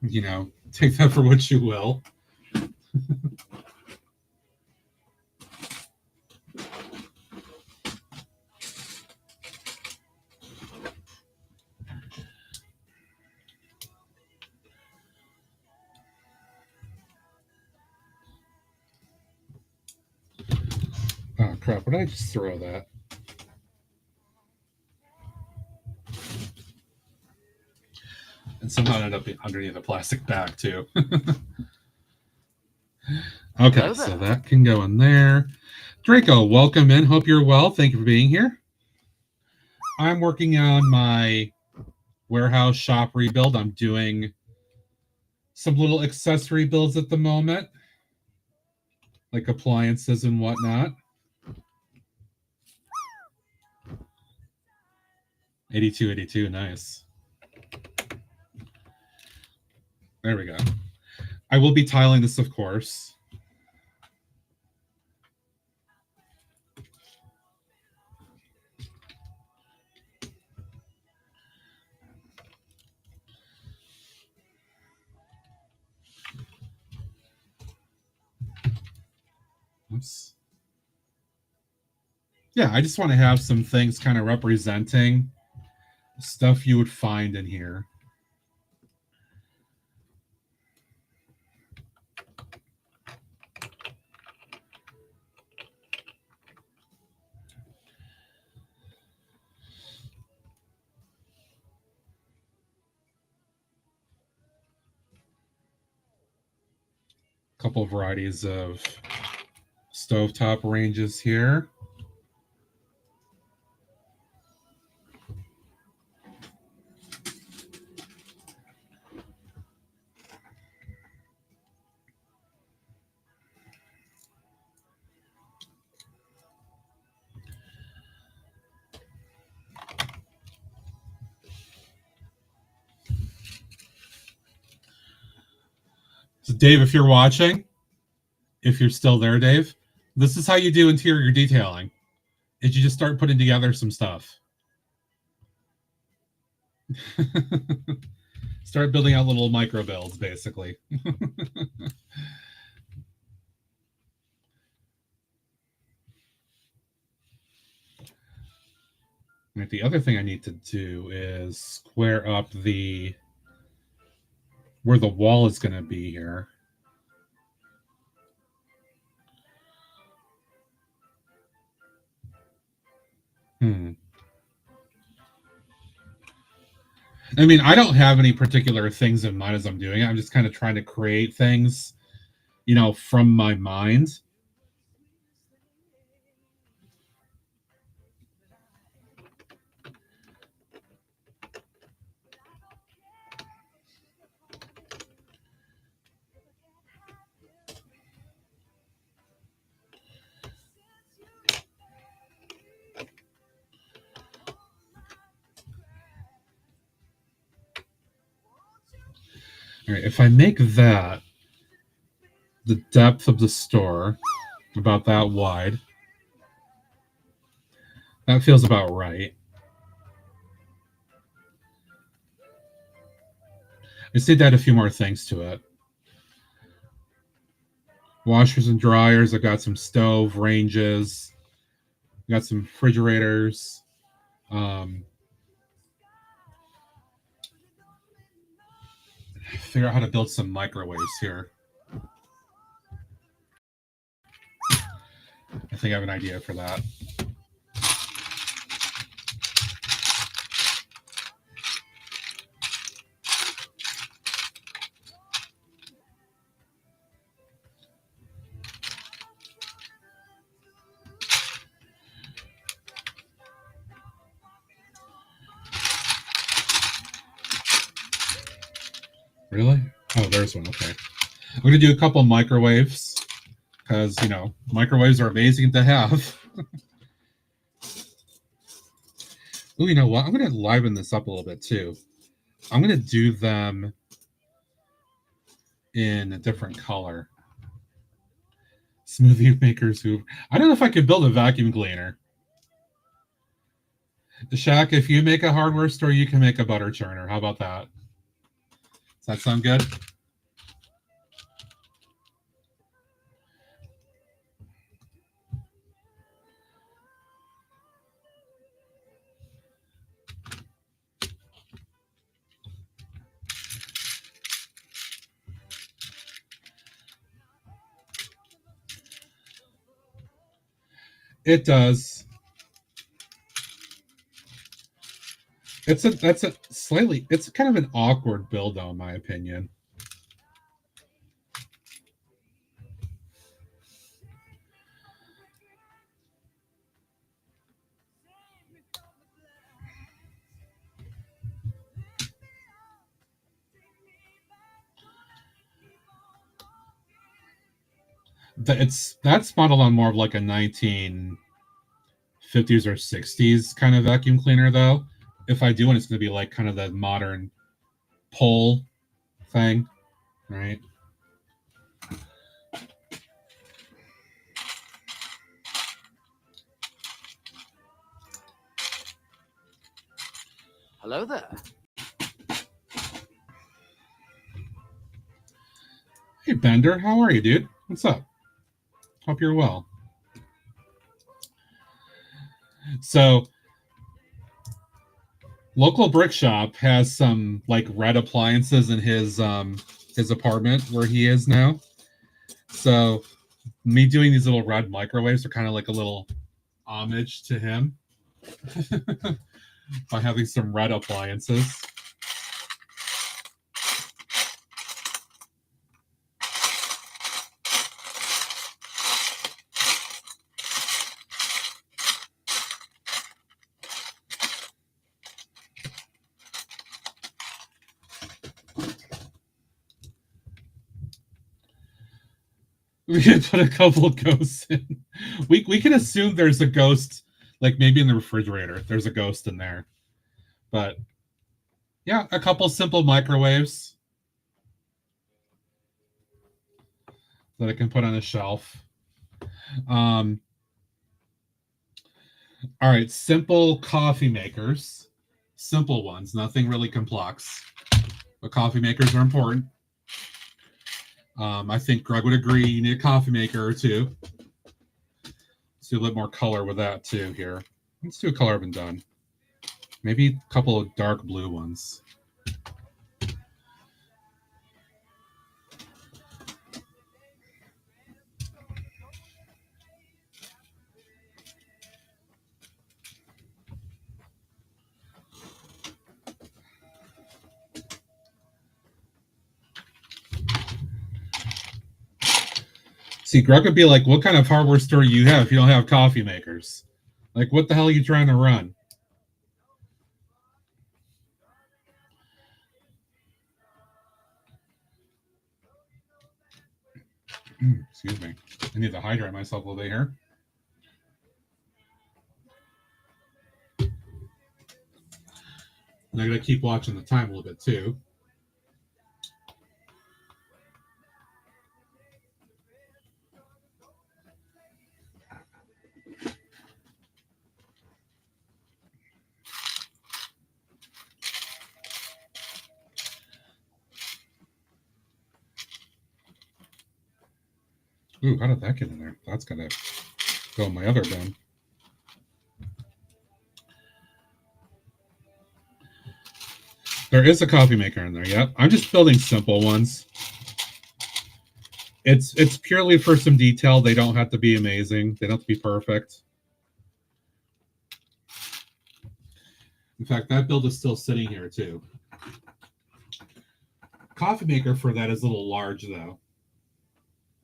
you know, take that for what you will. Oh, crap. What did I just throw that? And somehow ended up underneath a plastic bag, too. Okay, so that can go in there. Draco, welcome in. Hope you're well. Thank you for being here. I'm working on my warehouse shop rebuild. I'm doing some little accessory builds at the moment, like appliances and whatnot. 82, nice. There we go. I will be tiling this, of course. Oops. Yeah, I just want to have some things kind of representing stuff you would find in here. Couple varieties of stovetop ranges here. So Dave, if you're watching, if you're still there, Dave, this is how you do interior detailing. Is you just start putting together some stuff. Start building out little micro builds, basically. Right, the other thing I need to do is square up where the wall is going to be here. I mean, I don't have any particular things in mind as I'm doing it. I'm just kind of trying to create things, from my mind. All right, if I make that the depth of the store about that wide, that feels about right. I just need to add a few more things to it. Washers and dryers. I've got some stove ranges. Got some refrigerators. Figure out how to build some microwaves here. I think I have an idea for that. Really? Oh, there's one. Okay. I'm going to do a couple microwaves because, microwaves are amazing to have. Oh, you know what? I'm going to liven this up a little bit too. I'm going to do them in a different color. Smoothie makers who... I don't know if I could build a vacuum cleaner. Shaq, if you make a hardware store, you can make a butter churner. How about that? Does that sound good? It does. It's kind of an awkward build though, in my opinion. That's modeled on more of like a 1950s or 60s kind of vacuum cleaner though. If I do one, it's going to be like kind of the modern pole thing, right? Hello there. Hey Bender, how are you, dude? What's up? Hope you're well. So, local brick shop has some like red appliances in his apartment where he is now. So, me doing these little red microwaves are kind of like a little homage to him by having some red appliances. We can put a couple of ghosts in. We can assume there's a ghost, like maybe in the refrigerator. There's a ghost in there. But yeah, a couple simple microwaves. that I can put on a shelf. All right, simple coffee makers. Simple ones, nothing really complex. But coffee makers are important. I think Greg would agree you need a coffee maker or two. Let's do a little more color with that too here. Let's do a color I've been done. Maybe a couple of dark blue ones. See, Greg would be like, what kind of hardware store do you have if you don't have coffee makers? Like, what the hell are you trying to run? Excuse me. I need to hydrate myself a little bit here. And I gotta keep watching the time a little bit too. Ooh, how did that get in there? That's gonna go in my other bin. There is a coffee maker in there, yep. I'm just building simple ones. It's purely for some detail. They don't have to be amazing. They don't have to be perfect. In fact, that build is still sitting here too. Coffee maker for that is a little large though.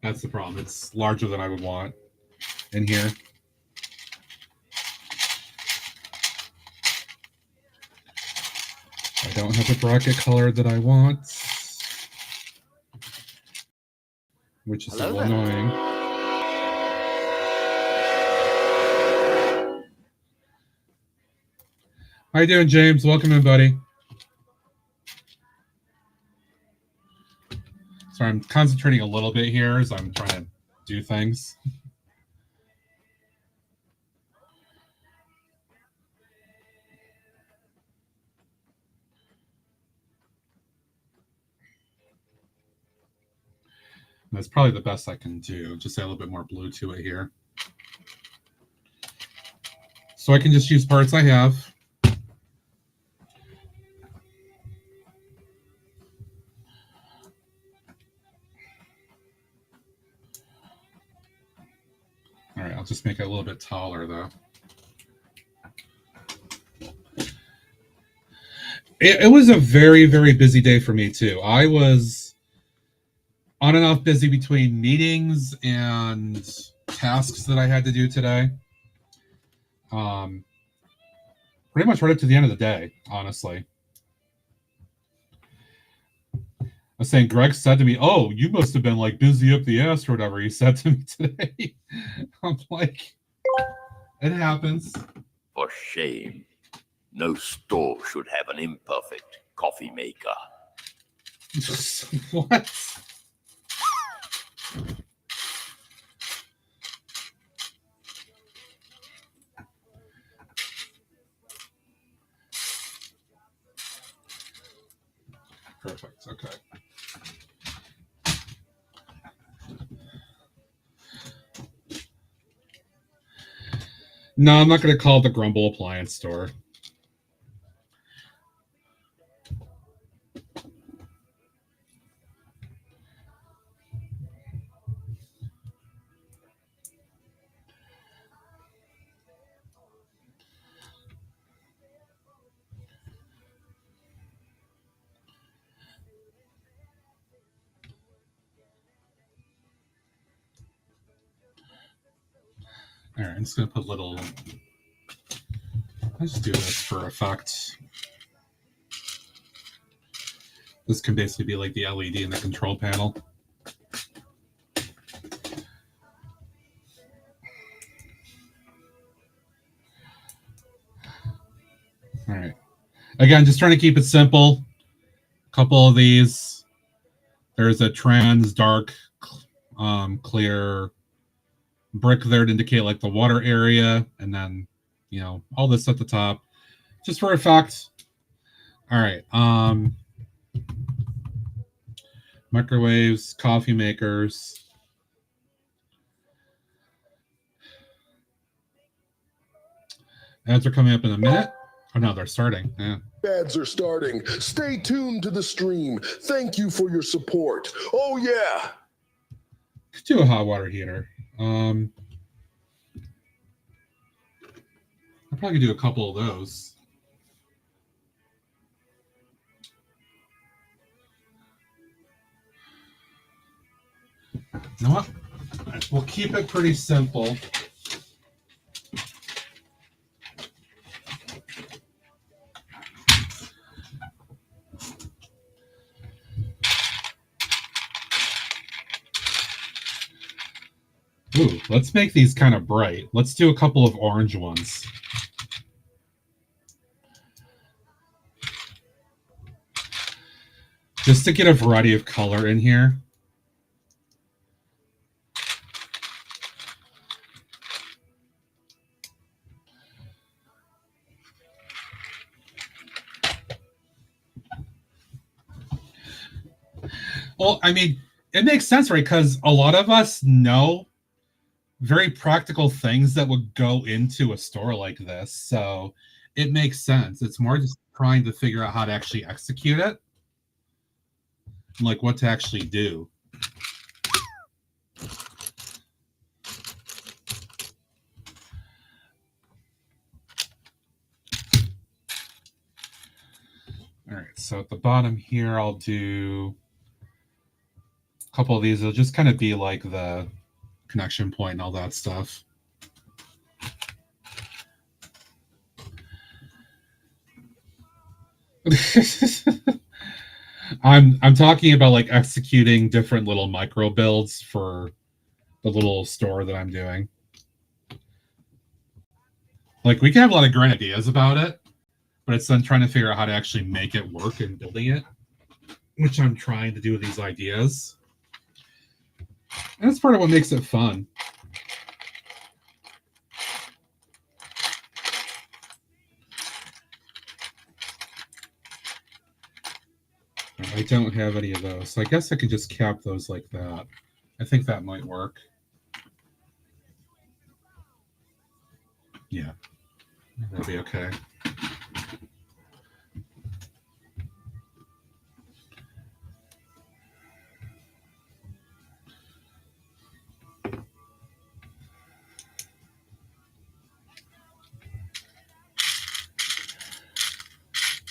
That's the problem. It's larger than I would want in here. I don't have the bracket color that I want, which is a little annoying. How you doing, James? Welcome in, buddy. Sorry, I'm concentrating a little bit here as I'm trying to do things. And that's probably the best I can do. Just add a little bit more blue to it here. So I can just use parts I have. All right, I'll just make it a little bit taller though. It was a very, very busy day for me too. I was on and off busy between meetings and tasks that I had to do today. Pretty much right up to the end of the day, honestly. I was saying, Greg said to me, "Oh, you must have been like busy up the ass or whatever." He said to me today. I'm like, it happens. For shame. No store should have an imperfect coffee maker. What? Perfect. Okay. No, I'm not going to call it the Grumble Appliance Store. All right, I'm just going to put little... I'll just do this for effect. This can basically be like the LED in the control panel. All right. Again, just trying to keep it simple. A couple of these. There's a trans dark clear brick there to indicate like the water area, and then all this at the top just for effect. All right, microwaves, coffee makers. Ads are coming up in a minute. Oh no, they're starting. Yeah. Ads are starting. Stay tuned to the stream. Thank you for your support. Oh yeah. Could do a hot water heater. I'll probably do a couple of those. You know what? We'll keep it pretty simple. Ooh, let's make these kind of bright. Let's do a couple of orange ones. Just to get a variety of color in here. Well, I mean, it makes sense, right? Because a lot of us know very practical things that would go into a store like this. So it makes sense. It's more just trying to figure out how to actually execute it. Like what to actually do. All right, so at the bottom here, I'll do a couple of these. It'll just kind of be like the connection point and all that stuff. I'm talking about like executing different little micro builds for the little store that I'm doing. Like we can have a lot of great ideas about it, but it's then trying to figure out how to actually make it work and building it, which I'm trying to do with these ideas. And that's part of what makes it fun. I don't have any of those, so I guess I could just cap those like that. I think that might work. Yeah, that'll be okay.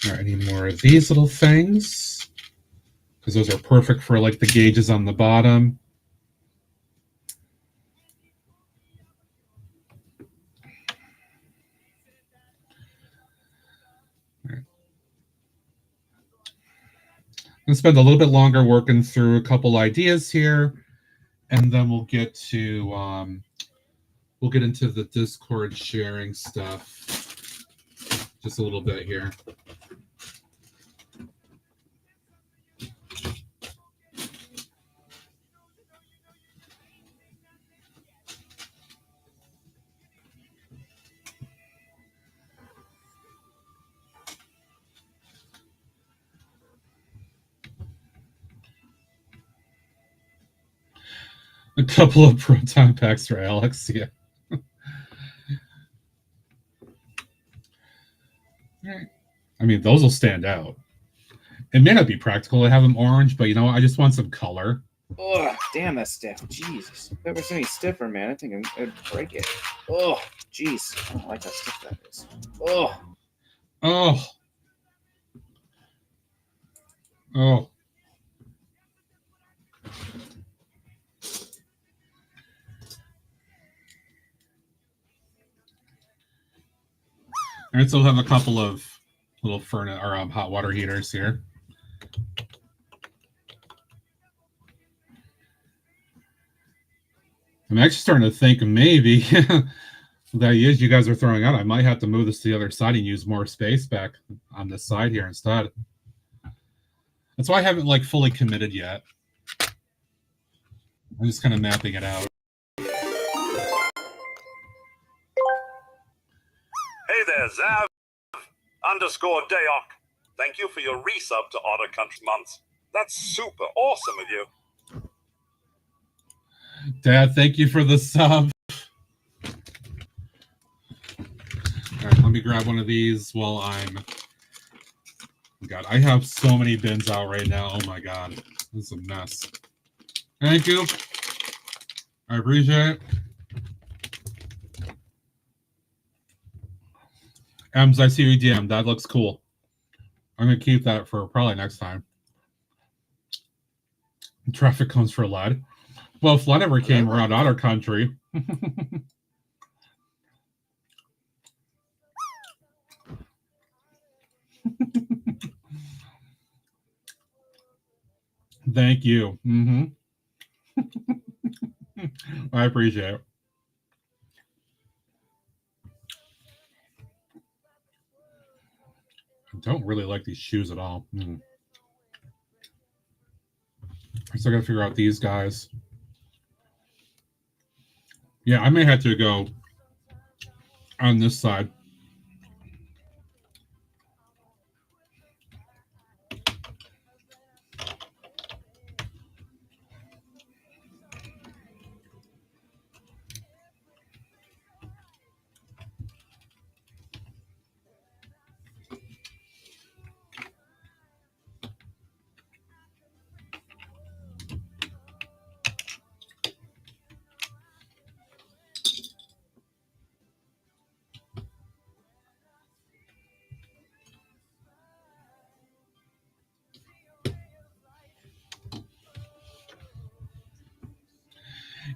All right, I need more of these little things because those are perfect for like the gauges on the bottom. All right. I'm going to spend a little bit longer working through a couple ideas here, and then we'll get to we'll get into the Discord sharing stuff just a little bit here. A couple of proton packs for Alex, yeah. All right. I mean, those will stand out. It may not be practical to have them orange, but you know what? I just want some color. Oh, damn, that's stiff. Jesus. If that was any stiffer, man, I think I'd break it. Oh, jeez. I don't like how stiff that is. Oh. Oh. Oh. All right, so we'll have a couple of little furnace or hot water heaters here. I'm actually starting to think maybe the ideas you guys are throwing out, I might have to move this to the other side and use more space back on this side here instead. That's why I haven't like fully committed yet. I'm just kind of mapping it out. Hey there, Zav _Dayok. Thank you for your resub to Otter Country Months. That's super awesome of you. Dad, thank you for the sub. All right, let me grab one of these while I'm... Oh God, I have so many bins out right now. Oh my God, this is a mess. Thank you. I appreciate it. Ems, I see your DM. That looks cool. I'm going to keep that for probably next time. Traffic cones for Lud. Well, if Lud ever came around Otter Country. Thank you. I appreciate it. I don't really like these shoes at all. I still got to figure out these guys. Yeah, I may have to go on this side.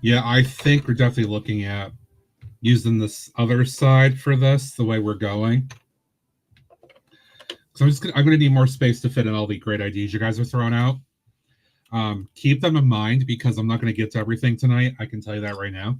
Yeah, I think we're definitely looking at using this other side for this, the way we're going. So I'm going to need more space to fit in all the great ideas you guys are throwing out. Keep them in mind because I'm not going to get to everything tonight. I can tell you that right now.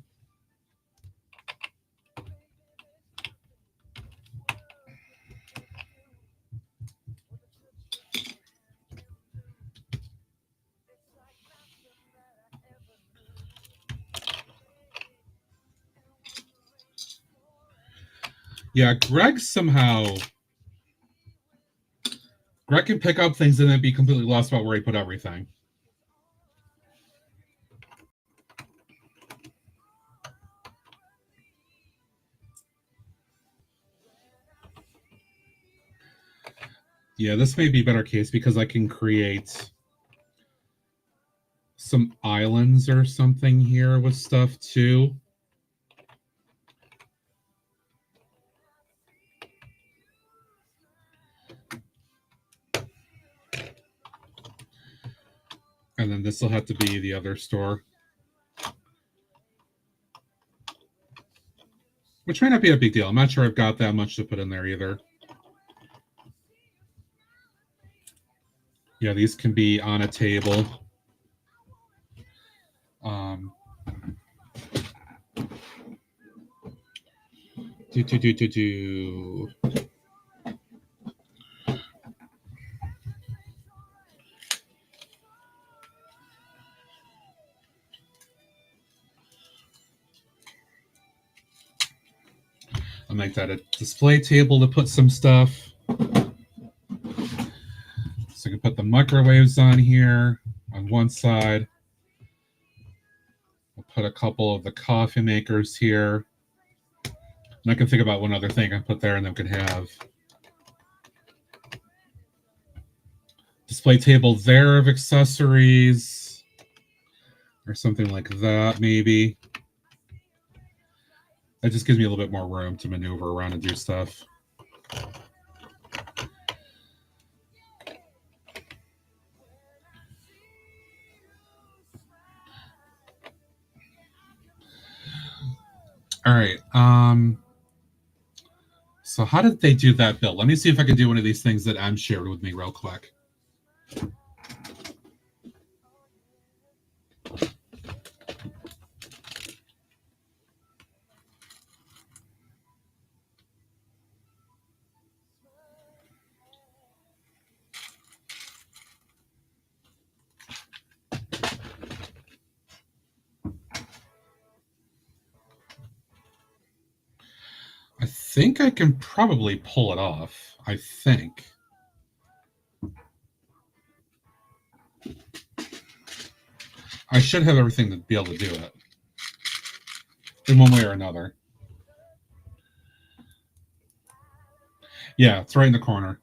Yeah, Greg can pick up things and then be completely lost about where he put everything. Yeah, this may be a better case because I can create some islands or something here with stuff too. And then this will have to be the other store. Which might not be a big deal. I'm not sure I've got that much to put in there either. Yeah, these can be on a table. I'll make that a display table to put some stuff. So I can put the microwaves on here on one side. I'll put a couple of the coffee makers here. And I can think about one other thing I put there and then we can have display table there of accessories or something like that maybe. That just gives me a little bit more room to maneuver around and do stuff. All right. So how did they do that build? Let me see if I can do one of these things that Em shared with me real quick. think I can probably pull it off. I think. I should have everything to be able to do it. In one way or another. Yeah, it's right in the corner.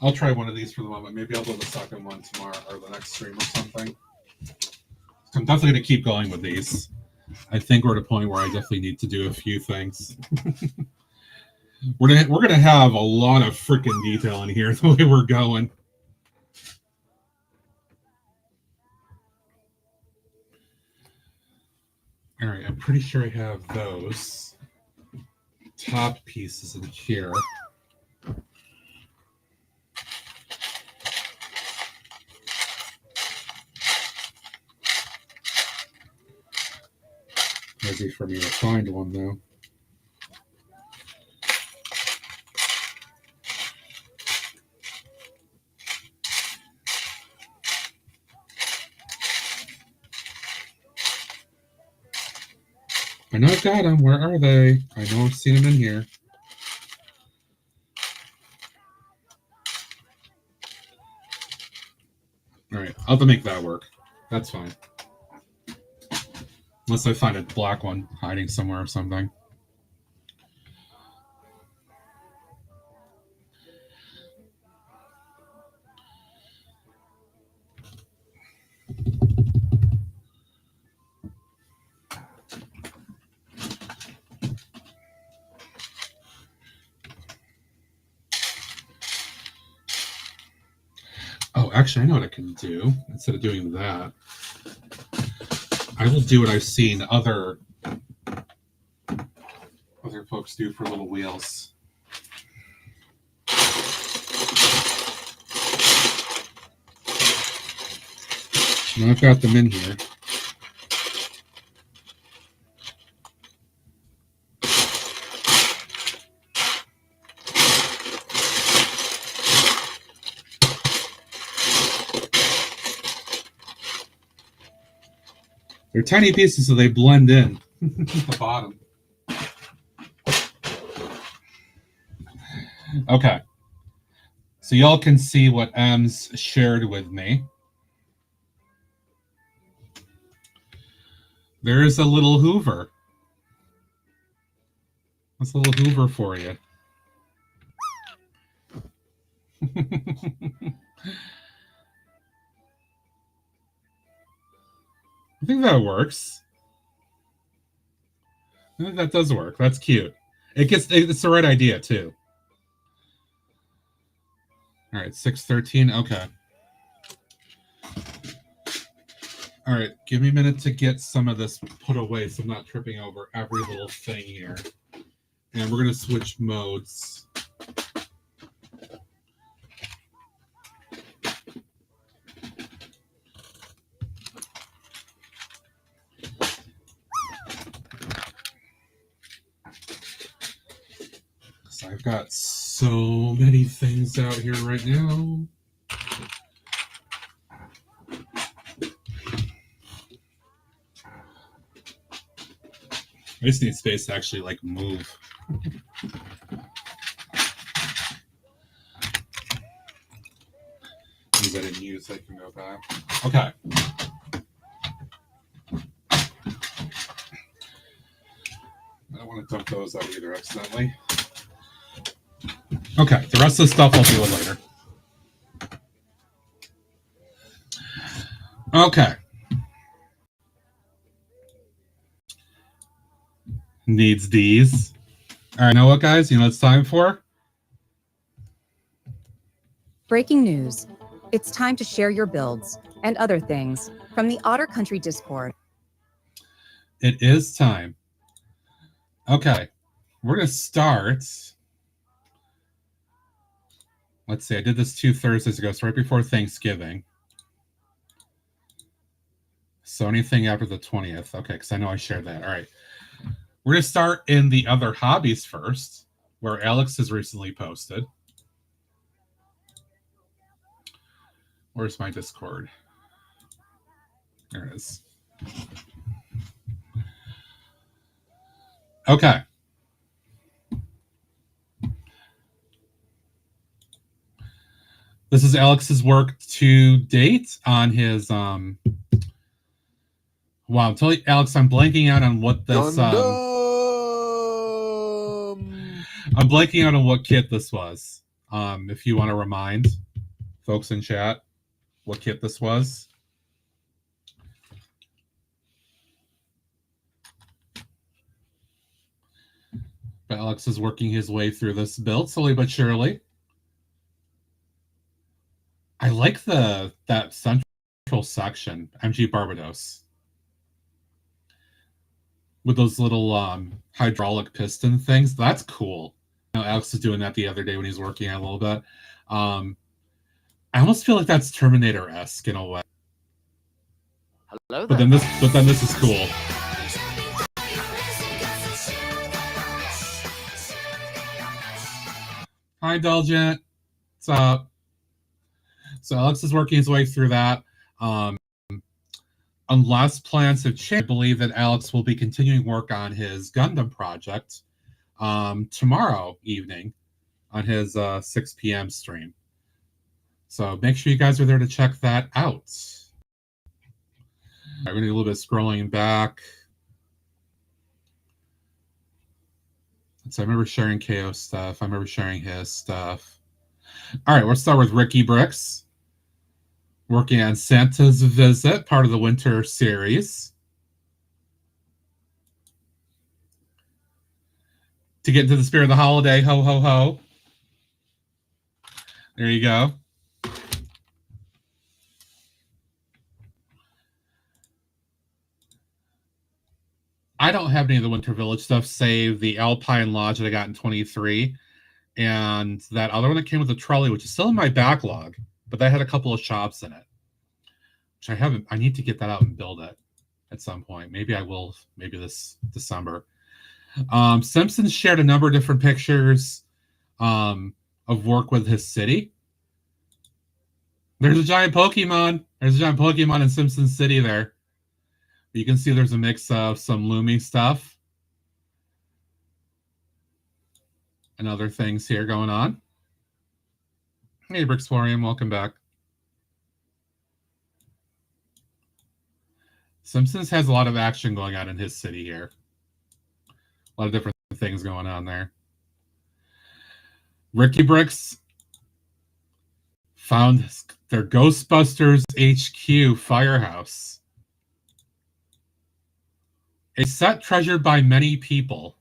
I'll try one of these for the moment. Maybe I'll do the second one tomorrow or the next stream or something. I'm definitely going to keep going with these. I think we're at a point where I definitely need to do a few things. we're gonna have a lot of freaking detail in here the way we're going. All right, I'm pretty sure I have those top pieces in here. Easy for me to find one though. I know I've got them. Where are they? I know I've seen them in here. All right, I'll have to make that work. That's fine. Unless I find a black one hiding somewhere or something. Oh, actually, I know what I can do. Instead of doing that, I will do what I've seen other folks do for little wheels. Now I've got them in here. They're tiny pieces, so they blend in at the bottom. Okay. So y'all can see what Ems shared with me. There's a little Hoover. That's a little Hoover for you. I think that works. I think that does work. That's cute. It's the right idea too. All right, 613. Okay. All right, give me a minute to get some of this put away so I'm not tripping over every little thing here. And we're going to switch modes. So I've got so many things out here right now. I just need space to actually like move. Things I didn't use, I can go back. Okay. I don't want to dump those out either accidentally. Okay, the rest of the stuff I'll deal with later. Okay. Needs these. All right, know what, guys? You know what it's time for? Breaking news. It's time to share your builds and other things from the Otter Country Discord. It is time. Okay, we're going to start. Let's see, I did this 2 Thursdays ago, so right before Thanksgiving. So anything after the 20th. Okay, because I know I shared that. All right. We're going to start in the other hobbies first, where Alex has recently posted. Where's my Discord? There it is. Okay. This is Alex's work to date on his wow, tell you, Alex, I'm blanking out on what this I'm blanking out on what kit this was. If you want to remind folks in chat what kit this was. But Alex is working his way through this build slowly but surely. I like that central section, MG Barbados, with those little hydraulic piston things. That's cool. You know, Alex was doing that the other day when he was working on it a little bit. I almost feel like that's Terminator-esque in a way. Hello there. But then this is cool. Hi, Indulgent. What's up? So Alex is working his way through that. Unless plans have changed, I believe that Alex will be continuing work on his Gundam project tomorrow evening on his 6 p.m. stream. So make sure you guys are there to check that out. All right, we're going to do a little bit of scrolling back. So I remember sharing KO stuff. I remember sharing his stuff. All right, let's start with Ricky Bricks. Working on Santa's Visit, part of the winter series. To get into the spirit of the holiday, ho, ho, ho. There you go. I don't have any of the Winter Village stuff, save the Alpine Lodge that I got in 23, and that other one that came with the trolley, which is still in my backlog, but that had a couple of shops in it, which I haven't. I need to get that out and build it at some point. Maybe I will. Maybe this December. Simpsons shared a number of different pictures of work with his city. There's a giant Pokemon. There's a giant Pokemon in Simpsons City there. You can see there's a mix of some Lumi stuff and other things here going on. Hey, Brixflorium, welcome back. Simpsons has a lot of action going on in his city here. A lot of different things going on there. Ricky Bricks found their Ghostbusters HQ firehouse. A set treasured by many people.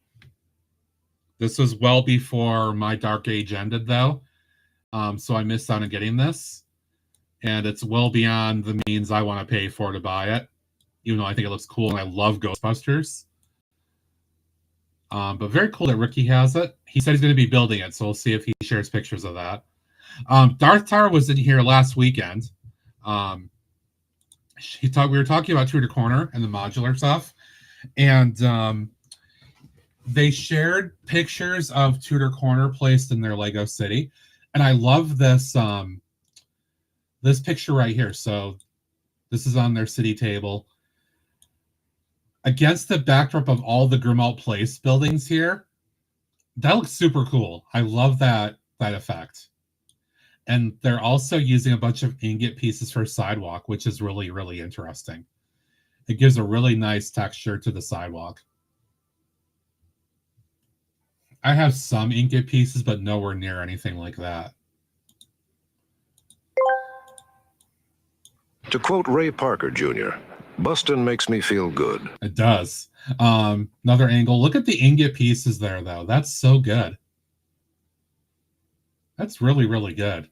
This was well before my Dark Age ended, though. So I missed out on getting this. And it's well beyond the means I want to pay for to buy it. Even though I think it looks cool and I love Ghostbusters. But very cool that Ricky has it. He said he's going to be building it, so we'll see if he shares pictures of that. Darth Tar was in here last weekend. We were talking about Tudor Corner and the modular stuff. And they shared pictures of Tudor Corner placed in their Lego City. And I love this this picture right here. So this is on their city table. Against the backdrop of all the Grimald Place buildings here. That looks super cool. I love that effect. And they're also using a bunch of ingot pieces for sidewalk, which is really, really interesting. It gives a really nice texture to the sidewalk. I have some ingot pieces, but nowhere near anything like that. To quote Ray Parker Jr., Bustin' makes me feel good. It does. Another angle. Look at the ingot pieces there, though. That's so good. That's really, really good.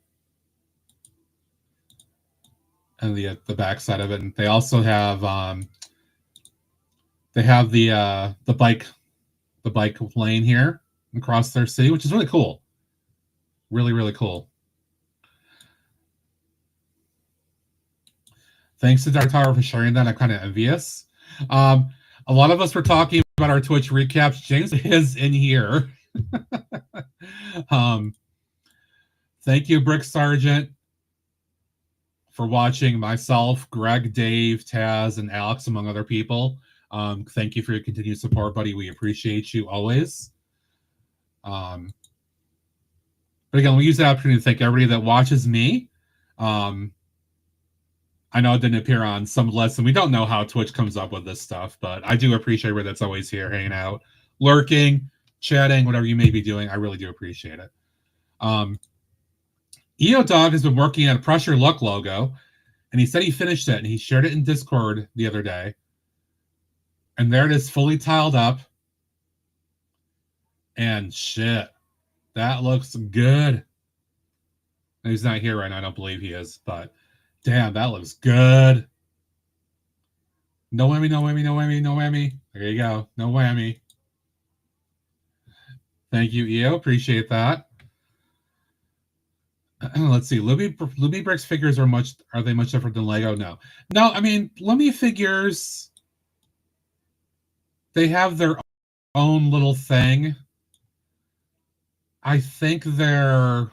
And the back side of it. And they also have the bike lane here across their city, which is really cool. Really, really cool. Thanks to Dark Tower for sharing that. I'm kind of envious. A lot of us were talking about our Twitch recaps. James is in here. Thank you, Brick Sergeant, for watching. Myself, Greg, Dave, Taz, and Alex, among other people. Thank you for your continued support, buddy. We appreciate you always. But again, we use the opportunity to thank everybody that watches me. I know it didn't appear on some list, and we don't know how Twitch comes up with this stuff, but I do appreciate everybody that's always here, hanging out, lurking, chatting, whatever you may be doing. I really do appreciate it. EO Dog has been working on a Pressure Luck logo, and he said he finished it, and he shared it in Discord the other day. And there it is, fully tiled up. And shit, that looks good. He's not here right now. I don't believe he is, but damn, that looks good. No whammy, no whammy, no whammy, no whammy. There you go. No whammy. Thank you, EO. Appreciate that. Let's see. Luby Bricks figures are they much different than Lego? No. I mean, Luby figures, they have their own little thing. I think they're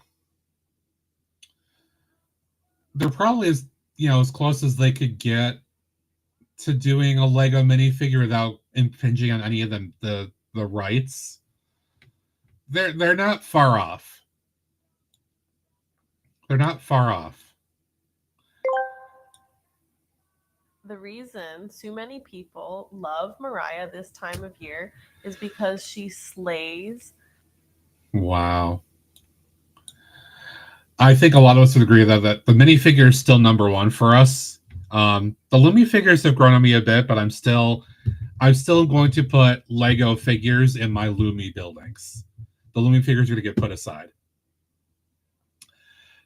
probably as close as they could get to doing a Lego minifigure without impinging on any of the rights. They're not far off. They're not far off. The reason so many people love Mariah this time of year is because she slays. Wow. I think a lot of us would agree that the minifigure is still number one for us. The Lumi figures have grown on me a bit, but I'm still going to put Lego figures in my Lumi buildings. The Lumi figures are going to get put aside.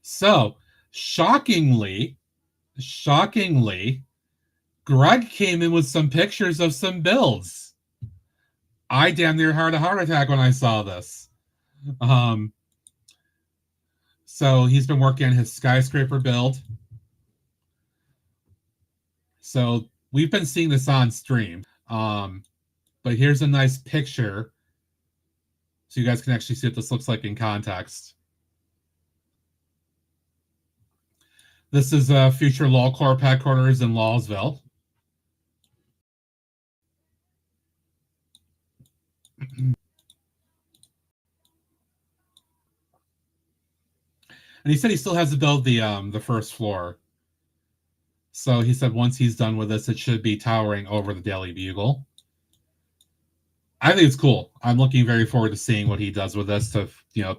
So, shockingly, Greg came in with some pictures of some builds. I damn near had a heart attack when I saw this. So he's been working on his skyscraper build. So we've been seeing this on stream. But here's a nice picture so you guys can actually see what this looks like in context. This is future LawCorp headquarters in Lawsville. And he said he still has to build the first floor. So he said once he's done with this, it should be towering over the Daily Bugle. I think it's cool. I'm looking very forward to seeing what he does with this to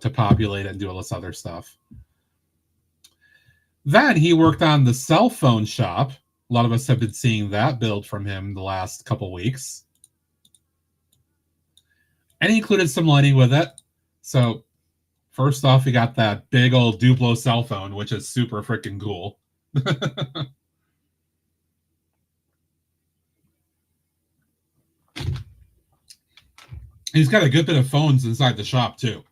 populate it and do all this other stuff. Then he worked on the cell phone shop. A lot of us have been seeing that build from him the last couple weeks. And he included some lighting with it. So first off, we got that big old Duplo cell phone, which is super freaking cool. He's got a good bit of phones inside the shop, too.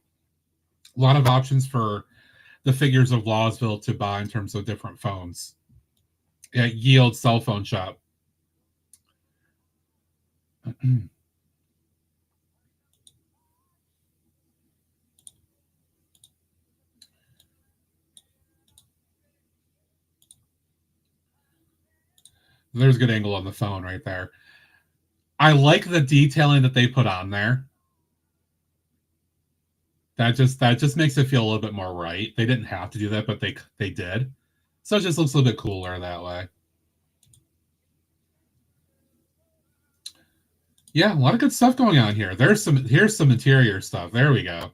A lot of options for the figures of Lawsville to buy in terms of different phones. At Yield Cell Phone Shop. There's a good angle on the phone right there. I like the detailing that they put on there. That just makes it feel a little bit more right. They didn't have to do that, but they did. So it just looks a little bit cooler that way. Yeah, a lot of good stuff going on here. Here's some interior stuff. There we go.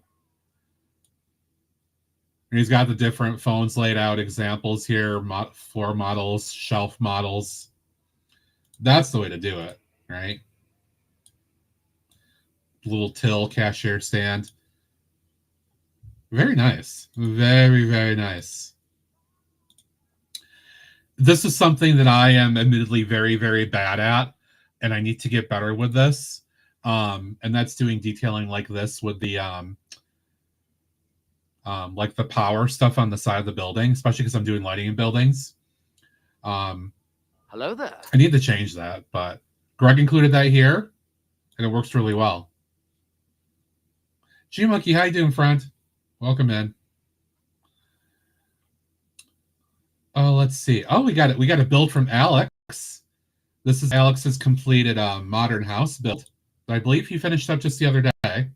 And he's got the different phones laid out, examples here, floor models, shelf models. That's the way to do it, right? Little till cashier stand. Very nice. Very, very nice. This is something that I am admittedly very, very bad at, and I need to get better with this. And that's doing detailing like this with the like the power stuff on the side of the building, especially because I'm doing lighting in buildings. Hello there. I need to change that, but Greg included that here, and it works really well. G-Monkey, how you doing, friend? Welcome in. Oh, let's see. Oh, we got it. We got a build from Alex. This is Alex's completed modern house build. I believe he finished up just the other day.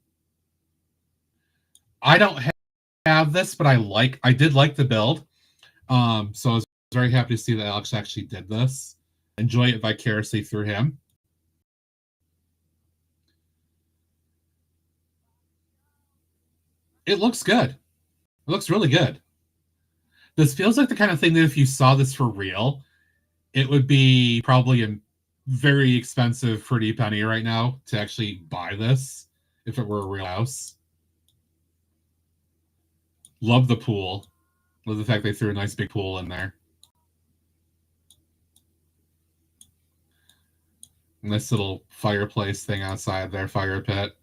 I don't have this, but I did like the build. So I was very happy to see that Alex actually did this. Enjoy it vicariously through him. It looks good. It looks really good. This feels like the kind of thing that if you saw this for real, it would be probably a very expensive pretty penny right now to actually buy this if it were a real house. Love the pool. Love the fact they threw a nice big pool in there. Nice little fireplace thing outside their fire pit.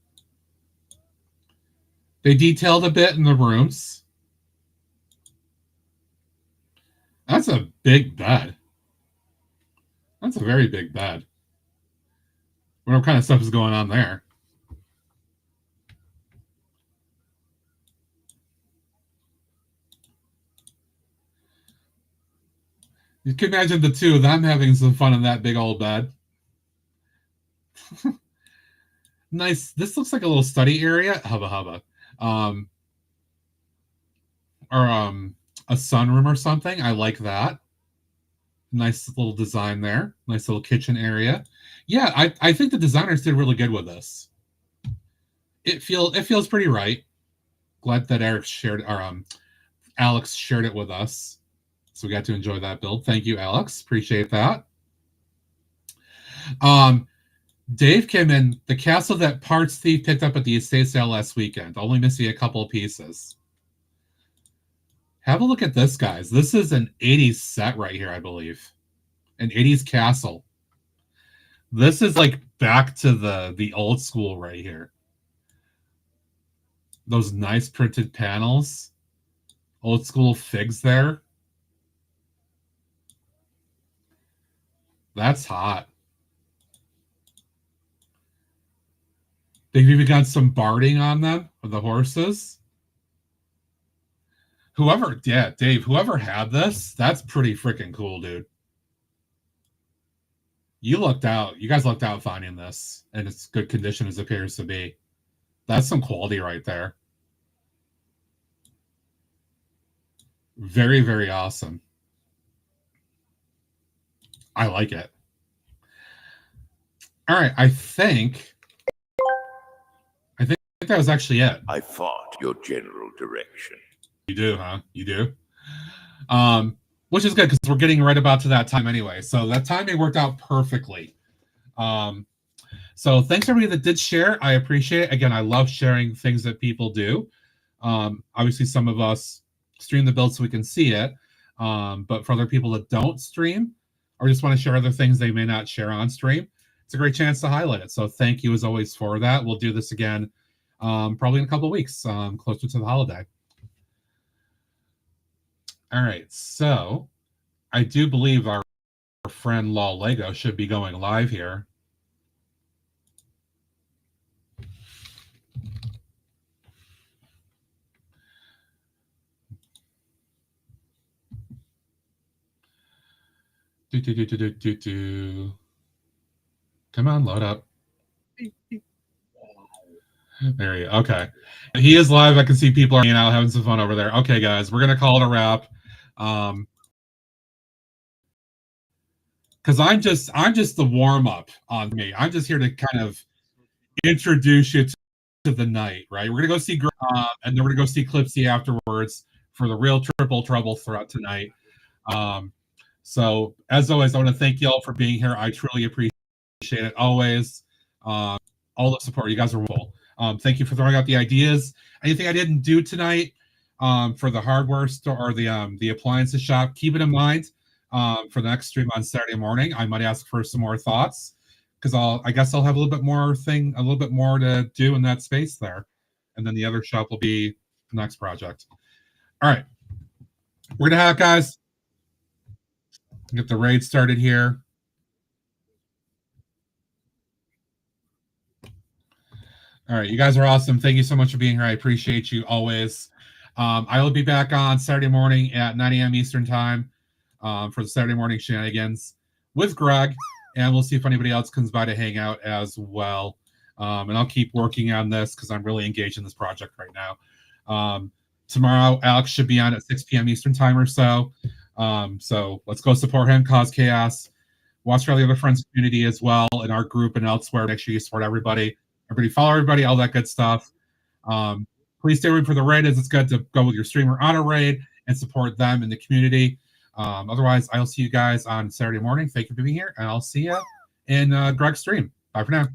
They detailed a bit in the rooms. That's a big bed. That's a very big bed. What kind of stuff is going on there? You can imagine the two of them having some fun in that big old bed. Nice. This looks like a little study area. Hubba hubba. Or a sunroom or something. I like that. Nice little design there. Nice little kitchen area. Yeah, I think the designers did really good with this. It feels pretty right. Glad that Alex shared it with us. So we got to enjoy that build. Thank you, Alex. Appreciate that. Dave came in. The castle that Parts Thief picked up at the estate sale last weekend. Only missing a couple of pieces. Have a look at this, guys. This is an 80s set right here, I believe. An 80s castle. This is like back to the old school right here. Those nice printed panels. Old school figs there. That's hot. They've even got some barding on them with the horses. Dave, whoever had this, that's pretty freaking cool, dude. You guys lucked out finding this, and it's good condition as it appears to be. That's some quality right there. Very, very awesome. I like it. All right, I think that was actually it. I fought your general direction. You do, huh? You do? Which is good because we're getting right about to that time anyway. So that timing worked out perfectly. So thanks everybody that did share. I appreciate it. Again, I love sharing things that people do. Obviously, some of us stream the build so we can see it. But for other people that don't stream or just want to share other things they may not share on stream, it's a great chance to highlight it. So thank you as always for that. We'll do this again probably in a couple of weeks, closer to the holiday. All right, so I do believe our friend Law Lego should be going live here. Come on, load up. There you go. Okay. He is live. I can see people are hanging out, having some fun over there. Okay, guys, we're going to call it a wrap. Because I'm just the warm-up on me. I'm just here to kind of introduce you to the night, right? We're going to go see and then we're going to go see Clipsy afterwards for the real triple trouble throughout tonight. So, as always, I want to thank you all for being here. I truly appreciate it always. All the support. You guys are wonderful. Thank you for throwing out the ideas. Anything I didn't do tonight for the hardware store or the appliances shop, keep it in mind for the next stream on Saturday morning. I might ask for some more thoughts because I guess I'll have a little bit more to do in that space there, and then the other shop will be the next project. All right, we're gonna have guys get the raid started here. All right, you guys are awesome. Thank you so much for being here. I appreciate you always. I will be back on Saturday morning at 9 a.m. Eastern time for the Saturday morning shenanigans with Greg, and we'll see if anybody else comes by to hang out as well. And I'll keep working on this because I'm really engaged in this project right now. Tomorrow, Alex should be on at 6 p.m. Eastern time or so. So let's go support him, cause chaos. Watch for all the other friends community as well in our group and elsewhere. Make sure you support everybody. Everybody follow everybody, all that good stuff. Please stay tuned for the raid, as it's good to go with your streamer on a raid and support them in the community. Otherwise, I'll see you guys on Saturday morning. Thank you for being here, and I'll see you in Greg's stream. Bye for now.